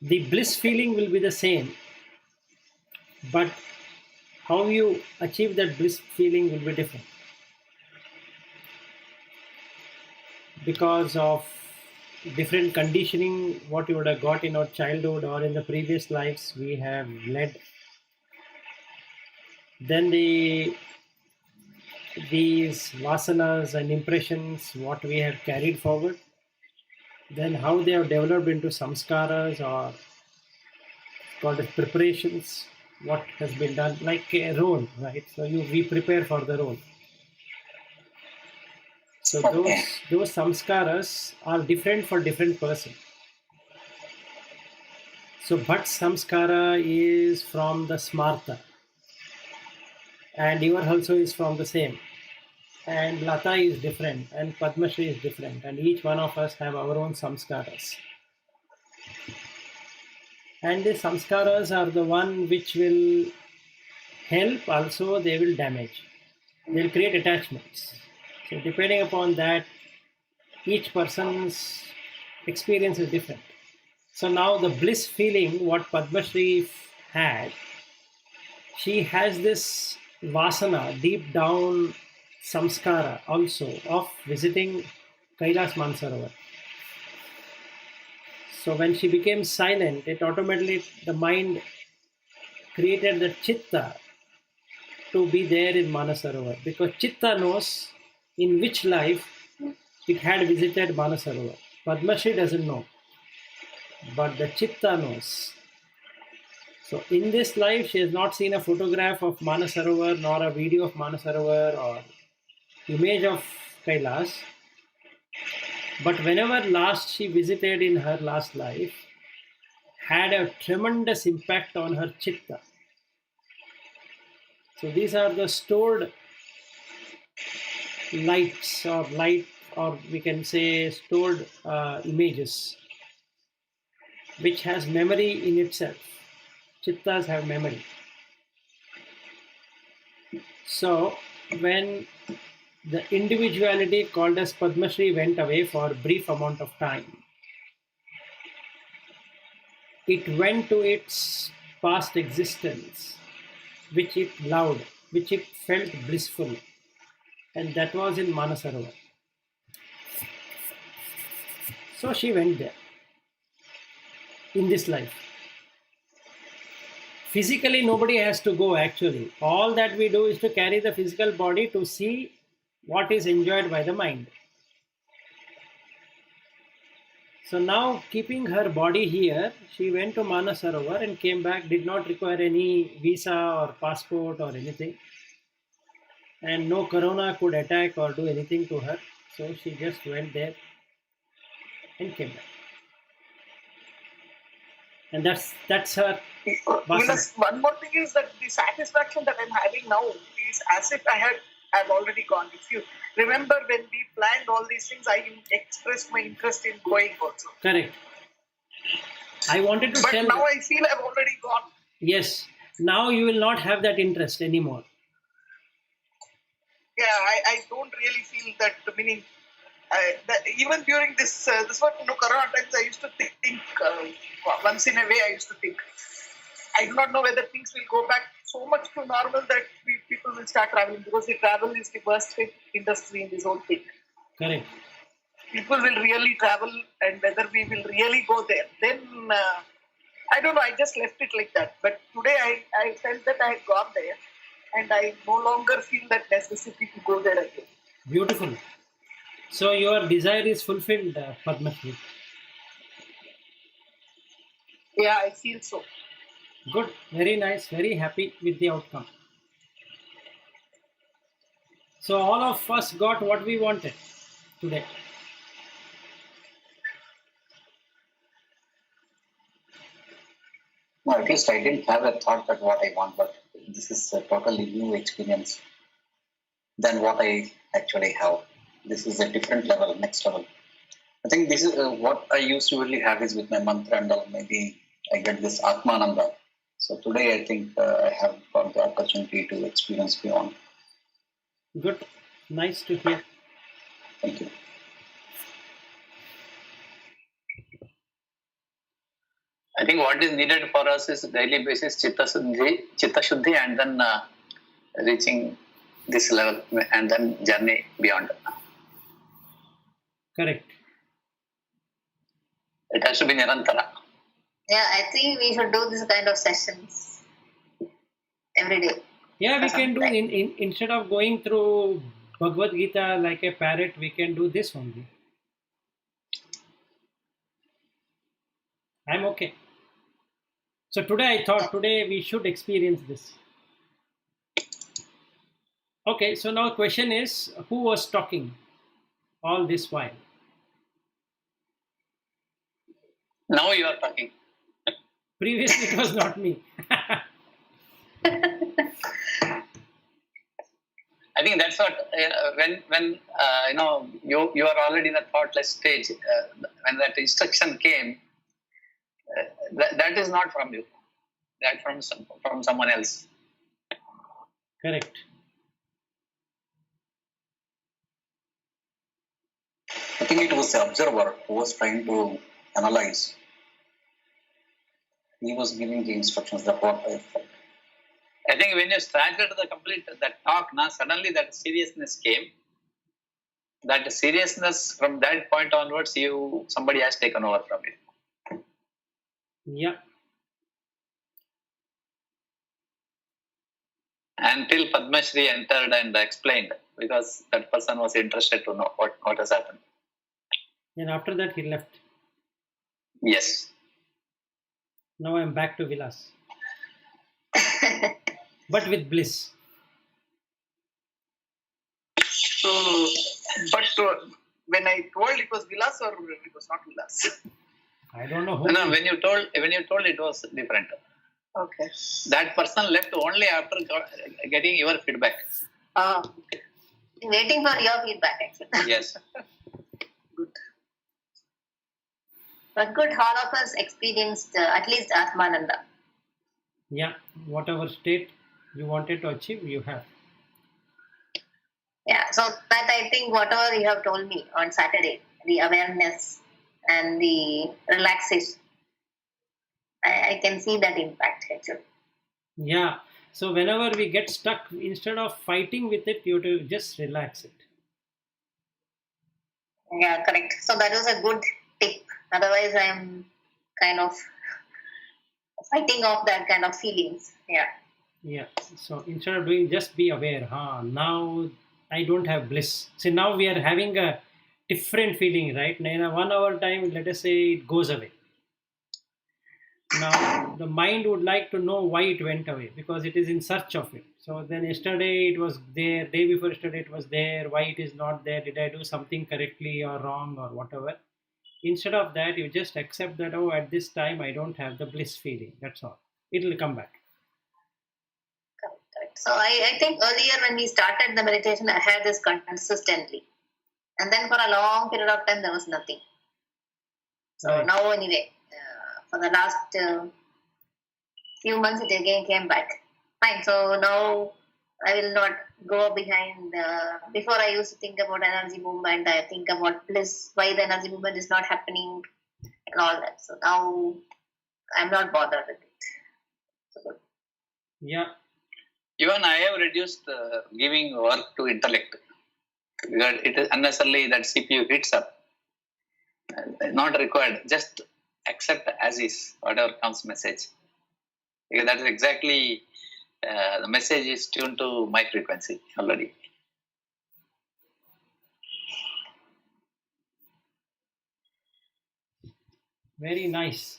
The bliss feeling will be the same, but how you achieve that bliss feeling will be different. Because of different conditioning, what you would have got in our childhood or in the previous lives we have led. Then these vasanas and impressions, what we have carried forward, then how they have developed into samskaras, or called as preparations, what has been done, like a role, right? So we prepare for the role. So those samskaras are different for different person. So Bhatt's samskara is from the smarta, and your also is from the same, and Lata is different, and Padmashri is different, and each one of us have our own samskaras. And the samskaras are the one which will help, also they will damage. They will create attachments. So depending upon that, each person's experience is different. So now the bliss feeling, what Padmashri had, she has this vasana, deep down samskara also of visiting Kailas Mansarovar. So when she became silent, it automatically, the mind created the chitta to be there in Manasarovar, because chitta knows in which life it had visited Manasarovar. Padmashri doesn't know. but the Chitta knows. So in this life, she has not seen a photograph of Manasarovar, nor a video of Manasarovar or image of Kailash. But whenever last she visited in her last life, had a tremendous impact on her Chitta. So these are the stored lights or we can say stored images, which has memory in itself. Chittas have memory. So when the individuality called as Padma Shri went away for a brief amount of time, it went to its past existence, which it loved, which it felt blissful, and that was in Manasarovar. So she went there in this life. Physically, nobody has to go actually. All that we do is to carry the physical body to see what is enjoyed by the mind. So now, keeping her body here, she went to Manasarovar and came back, did not require any visa or passport or anything. And no corona could attack or do anything to her. So she just went there and came back. And that's her. Vilas, one more thing is that the satisfaction that I'm having now is as if I've already gone. If you remember when we planned all these things, I expressed my interest in going also. Correct. I wanted to But tell. now I feel I've already gone. Yes. Now you will not have that interest anymore. Yeah, I don't really feel that meaning. That even during this Corona times, I used to think once in a way. I used to think. I do not know whether things will go back so much to normal that people will start traveling, because the travel is the worst hit industry in this whole thing. Correct. People will really travel, and whether we will really go there, then I don't know. I just left it like that. But today I felt that I had gone there, and I no longer feel that necessity to go there again. Beautiful. So your desire is fulfilled, Padma Shri. Yeah, I feel so. Good. Very nice. Very happy with the outcome. So all of us got what we wanted today. No, at least I didn't have a thought that what I want, but this is a totally new experience than what I actually have. This is a different level, next level. I think this is what I usually have is with my mantra and all. Maybe I get this Atmananda. So today I think I have got the opportunity to experience beyond. Good. Nice to hear. Thank you. I think what is needed for us is daily basis Chitta Shuddhi, and then reaching this level, and then journey beyond. Correct. It has to be Nirantara. Yeah, I think we should do this kind of sessions every day. Yeah, we can do instead of going through Bhagavad Gita like a parrot, we can do this only. I'm okay. So today I thought we should experience this. Okay, so now question is, who was talking all this while? Now you are talking. Previously it was not me. I think that's what when you are already in a thoughtless stage. When that instruction came, that is not from you. That from someone else. Correct. I think it was the observer who was trying to analyze. He was giving the instructions. That what I felt. I think when you started that talk, suddenly that seriousness came. That seriousness, from that point onwards, somebody has taken over from you. Yeah. Until Padma Shri entered and explained, because that person was interested to know what has happened. And after that he left. Yes. Now I'm back to Vilas, but with bliss. So, but when I told it was Vilas or it was not Vilas? I don't know who. No, when you told it was different. Okay. That person left only after getting your feedback. Waiting for your feedback, actually. Yes. Good. But good, all of us experienced at least Atmananda. Yeah, whatever state you wanted to achieve, you have. Yeah, so that I think whatever you have told me on Saturday, the awareness and the relaxation, I can see that impact actually. Yeah. So whenever we get stuck, instead of fighting with it, you have to just relax it. Yeah, correct. So that was a good tip. Otherwise, I'm kind of fighting off that kind of feelings. Yeah. Yeah. So instead of doing, just be aware. Now I don't have bliss. See, now we are having a different feeling, right? In a 1 hour time, let us say it goes away. Now the mind would like to know why it went away because it is in search of it. So then yesterday it was there, day before yesterday it was there. Why it is not there? Did I do something correctly or wrong or whatever? Instead of that, you just accept that, oh, at this time I don't have the bliss feeling. That's all. It will come back. Correct. So I think earlier when we started the meditation, I had this consistently. And then for a long period of time, there was nothing. So Right. now anyway, for the last few months, it again came back. Fine. So now I will not go behind. Before I used to think about energy movement, I think about bliss, why the energy movement is not happening and all that. So now I'm not bothered with it. So good. Yeah. Even I have reduced giving work to intellect. Because it is unnecessarily that CPU hits up. Not required. Just accept as is whatever comes message. Because that is exactly the message is tuned to my frequency already. Very nice.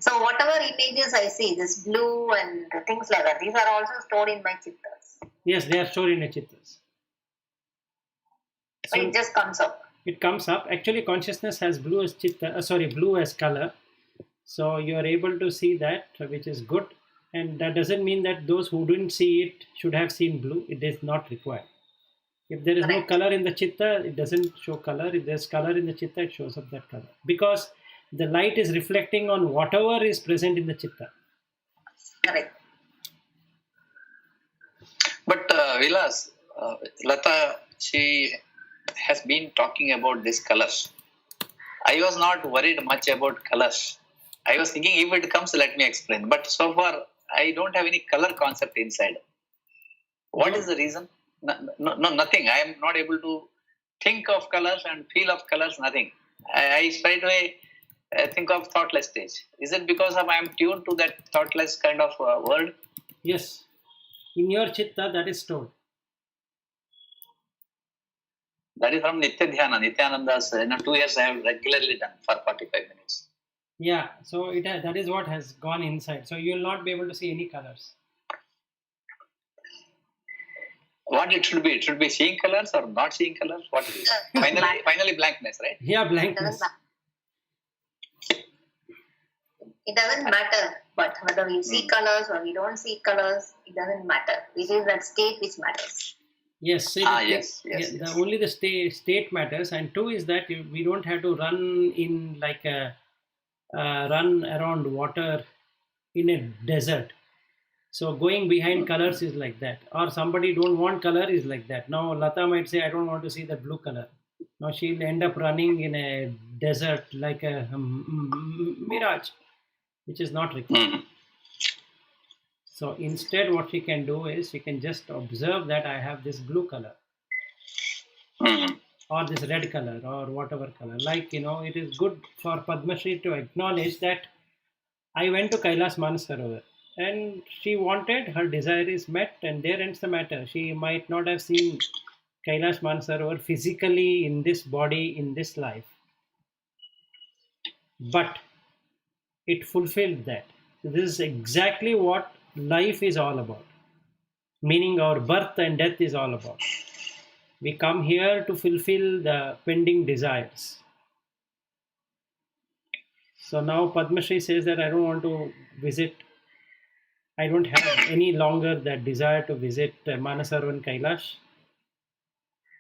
So whatever images I see, this blue and things like that, these are also stored in my chittas. Yes, they are stored in the chittas. So it just comes up. It comes up. Actually, consciousness has blue as chitta. Blue as color. So you are able to see that, which is good. And that doesn't mean that those who didn't see it should have seen blue. It is not required. If there is no Correct. color in the chitta, it doesn't show color. If there's color in the chitta, it shows up that color. Because the light is reflecting on whatever is present in the chitta. Correct. But Vilas, Lata, she has been talking about these colors. I was not worried much about colors. I was thinking if it comes, let me explain. But so far, I don't have any color concept inside. What is the reason? No, nothing. I am not able to think of colors and feel of colors, nothing. I straight away think of thoughtless stage. Is it because I am tuned to that thoughtless kind of world? Yes. In your chitta, that is stored. That is from Nitya Dhyana. Nityananda's 2 years I have regularly done for 45 minutes. Yeah, so that is what has gone inside. So you will not be able to see any colors. What it should be? It should be seeing colors or not seeing colors? What it is? Finally blankness, right? Yeah, It blankness. doesn't matter, but whether we see colors or we don't see colors, it doesn't matter. It is that state which matters. Yes, Yes. only the state matters, and two is that we don't have to run in like a run around water in a desert. So going behind colors is like that, or somebody don't want color is like that. Now Lata might say, I don't want to see the blue color. Now she'll end up running in a desert like a mirage, which is not required. Mm. So instead, what she can do is she can just observe that I have this blue color Mm. or this red color or whatever color. Like, it is good for Padma Shri to acknowledge that I went to Kailas Manasarovar and she wanted, her desire is met, and there ends the matter. She might not have seen Kailash Mansarovar physically in this body, in this life, but it fulfilled that. So this is exactly what life is all about, meaning our birth and death is all about. We come here to fulfill the pending desires. So now Padma Shri says that I don't want to visit, I don't have any longer that desire to visit Manasarovar and Kailash.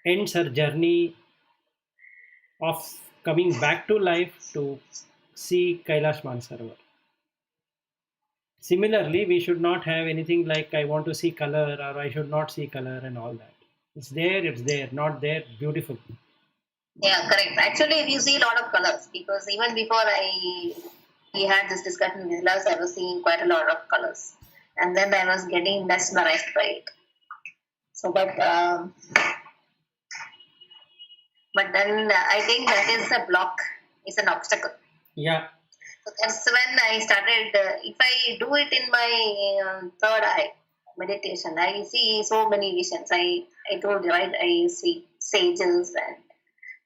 Ends her journey of coming back to life to see Kailash Mansarovar. Similarly, we should not have anything like I want to see color or I should not see color and all that. It's there, not there, beautiful. Yeah, correct. Actually, we see a lot of colors because even before we had this discussion with us, I was seeing quite a lot of colors, and then I was getting mesmerized by it. So, but then I think that is a block, is an obstacle. Yeah. So that's when I started. If I do it in my third eye meditation, I see so many visions. I told you, right? I see sages and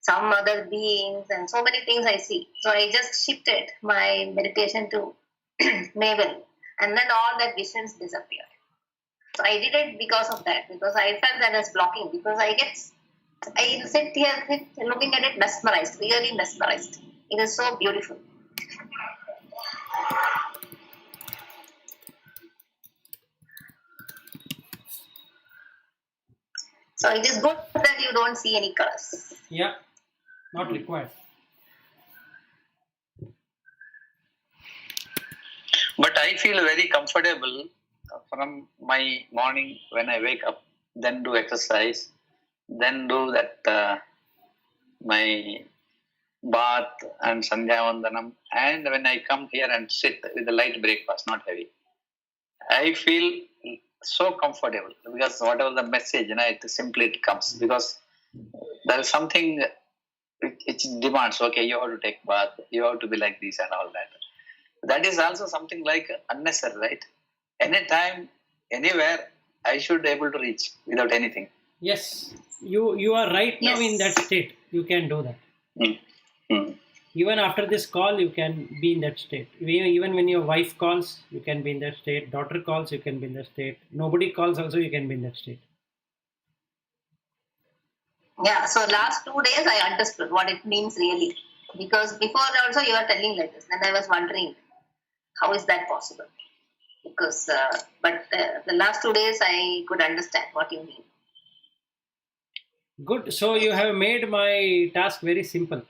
some other beings and so many things I see. So I just shifted my meditation to Maven, and then all that visions disappeared. So I did it because of that, because I felt that I was blocking, because I sit here looking at it mesmerized, really mesmerized. It is so beautiful. So it is good that you don't see any colors. Yeah, not required. But I feel very comfortable from my morning when I wake up, then do exercise, then do that my bath and Sandhya Vandanam, and when I come here and sit with a light breakfast, not heavy, I feel so comfortable because whatever the message, it comes because there is something which demands, okay, you have to take bath, you have to be like this and all that. That is also something like unnecessary, right? Anytime, anywhere, I should be able to reach without anything. Yes, you are right now in that state. You can do that. Even after this call, you can be in that state. Even when your wife calls, you can be in that state. Daughter calls, you can be in that state. Nobody calls also, you can be in that state. Yeah, so last 2 days I understood what it means really. Because before also you were telling like this, and I was wondering, how is that possible? Because, but the last 2 days I could understand what you mean. Good. So you have made my task very simple.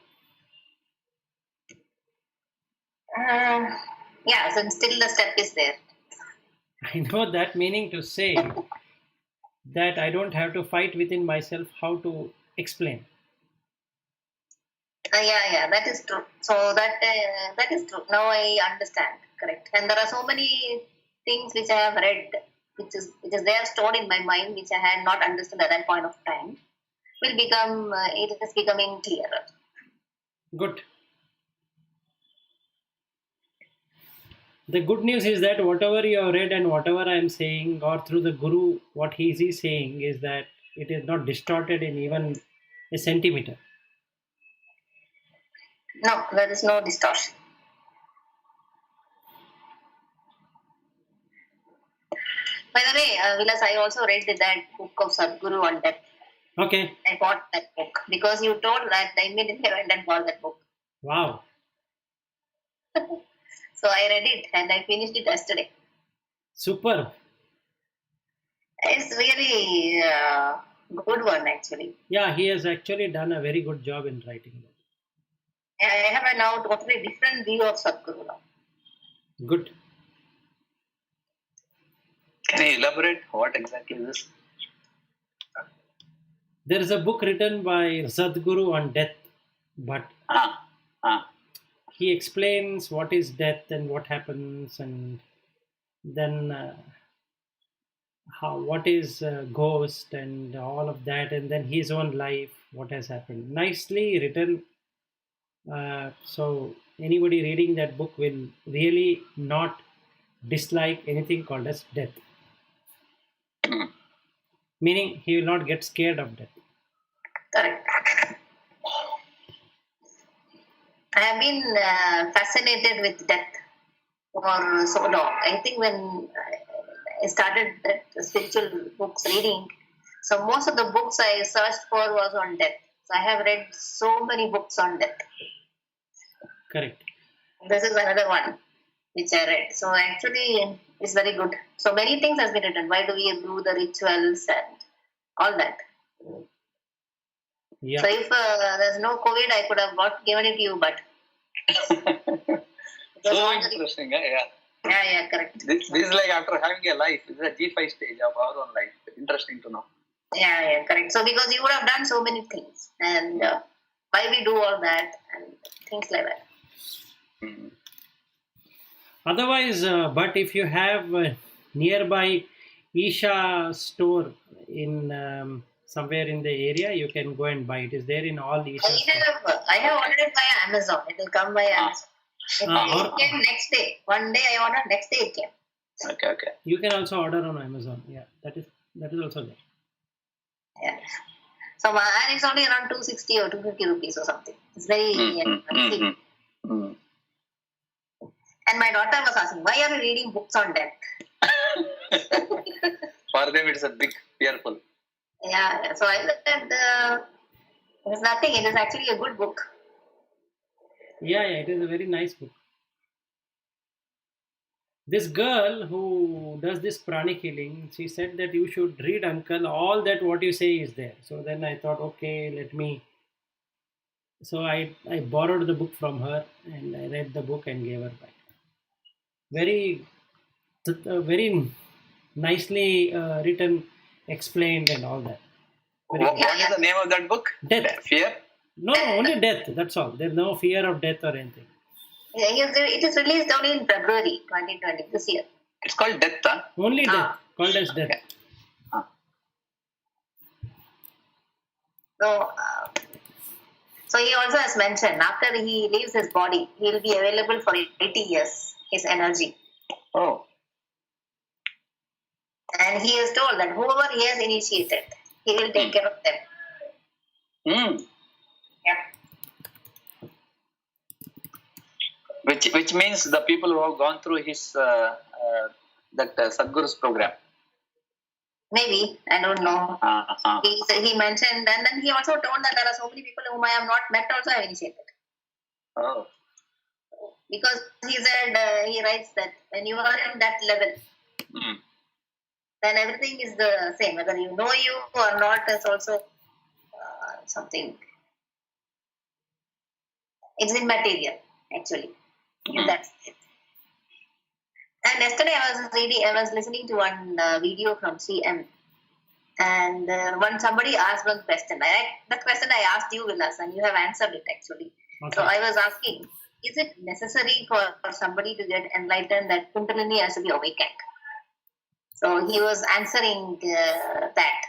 Yeah, so still the step is there. I know that, meaning to say that I don't have to fight within myself how to explain. Yeah, that is true. So that is true. Now I understand. Correct. And there are so many things which I have read, which is there stored in my mind, which I had not understood at that point of time. It is becoming clearer. Good. The good news is that whatever you have read and whatever I am saying, or through the Guru, what he is saying is that it is not distorted in even a centimeter. No, there is no distortion. By the way, Vilas, I also read that book of Sadhguru on death. Okay. I bought that book because you told that I immediately went and bought that book. Wow. So I read it and I finished it yesterday. Super. It's really good one actually. Yeah, he has actually done a very good job in writing that. I have a now totally different view of Sadhguru now. Good. Can you elaborate what exactly is this? There is a book written by Sadhguru on death, but he explains what is death and what happens, and then what is ghost and all of that, and then his own life, what has happened. Nicely written. So anybody reading that book will really not dislike anything called as death. Meaning he will not get scared of death. Correct. I have been fascinated with death for so long. I think when I started that spiritual books reading, so most of the books I searched for was on death. So I have read so many books on death. Correct. This is another one which I read. So actually, it's very good. So many things has been written. Why do we do the rituals and all that? Yeah. So if there's no COVID, I could have given it to you, but So interesting, yeah. Yeah, correct. This is like after having a life, this is a G5 stage of our own life. Interesting to know. Yeah, correct. So because you would have done so many things, and why we do all that and things like that. Hmm. Otherwise, but if you have nearby Isha store in somewhere in the area, you can go and buy. It is there in all Isha stores. I have ordered it via Amazon. It will come via Amazon. It came next day. One day I ordered, next day it came. Okay. You can also order on Amazon. Yeah, that is also there. Yeah. So and it's only around 260 or 250 rupees or something. It's very cheap. And my daughter was asking, why are you reading books on death? For them, it's a big fearful. Yeah. So I said, it's nothing. It is actually a good book. Yeah, it is a very nice book. This girl who does this pranic healing, she said that you should read, uncle, all that what you say is there. So then I thought, okay, let me. So I borrowed the book from her and I read the book and gave her back. Very nicely written, explained and all that. What is the name of that book? Death. Fear? No, only death. That's all. There's no fear of death or anything. It is released only in February 2020, this year. It's called Death, huh? Only death. Called as death. Okay. So he also has mentioned, after he leaves his body, he will be available for 80 years, his energy. Oh. And he is told that whoever he has initiated, he will take care of them. Yeah. Which means the people who have gone through his Sadhguru's program. Maybe, I don't know. He mentioned, and then he also told that there are so many people whom I have not met also have initiated. Oh. Because he said, he writes that when you are in that level, then everything is the same. Whether you know you or not is also something. It's immaterial, actually. That's it. And yesterday I was listening to one video from CM, and when somebody asked one question, that question I asked you, Vilas, and you have answered it actually. Okay. So I was asking, is it necessary for somebody to get enlightened that Kundalini has to be awakened? So he was answering that.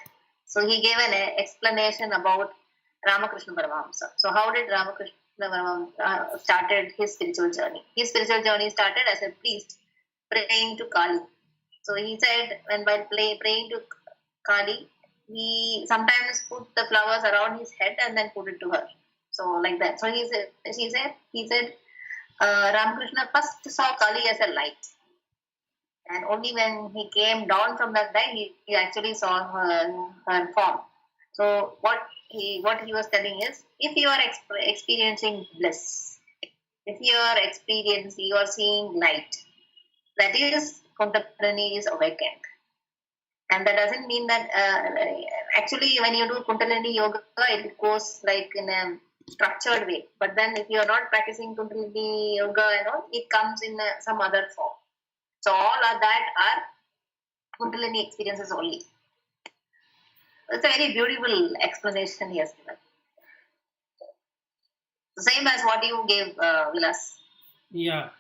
So he gave an explanation about Ramakrishna Paramahamsa. So how did Ramakrishna Paramahamsa started his spiritual journey? His spiritual journey started as a priest praying to Kali. So he said, while praying to Kali, he sometimes put the flowers around his head and then put it to her. So like that. So he said, Ramakrishna first saw Kali as a light. And only when he came down from that light, he actually saw her form. So what he was telling is, if you are experiencing bliss, if you are seeing light, that is Kundalini is awakened. And that doesn't mean that actually when you do Kundalini yoga, it goes like in a structured way. But then if you are not practicing Kundalini yoga and all, it comes in some other form. So all of that are Kundalini experiences only. It's a very beautiful explanation he has given. The same as what you gave, Vilas. Yeah.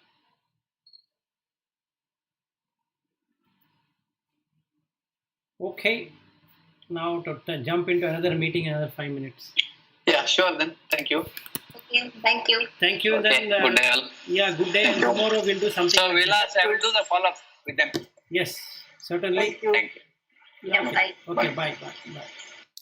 Okay. Now to jump into another meeting, another 5 minutes. Yeah, sure then. Thank you. Okay, thank you. Thank you. Okay, Then good day all. Yeah, good day. And tomorrow we'll do something. So Vilas, I will do the follow-up with them. Yes, certainly. Thank you. Yeah, Yeah, okay. bye. Okay, bye.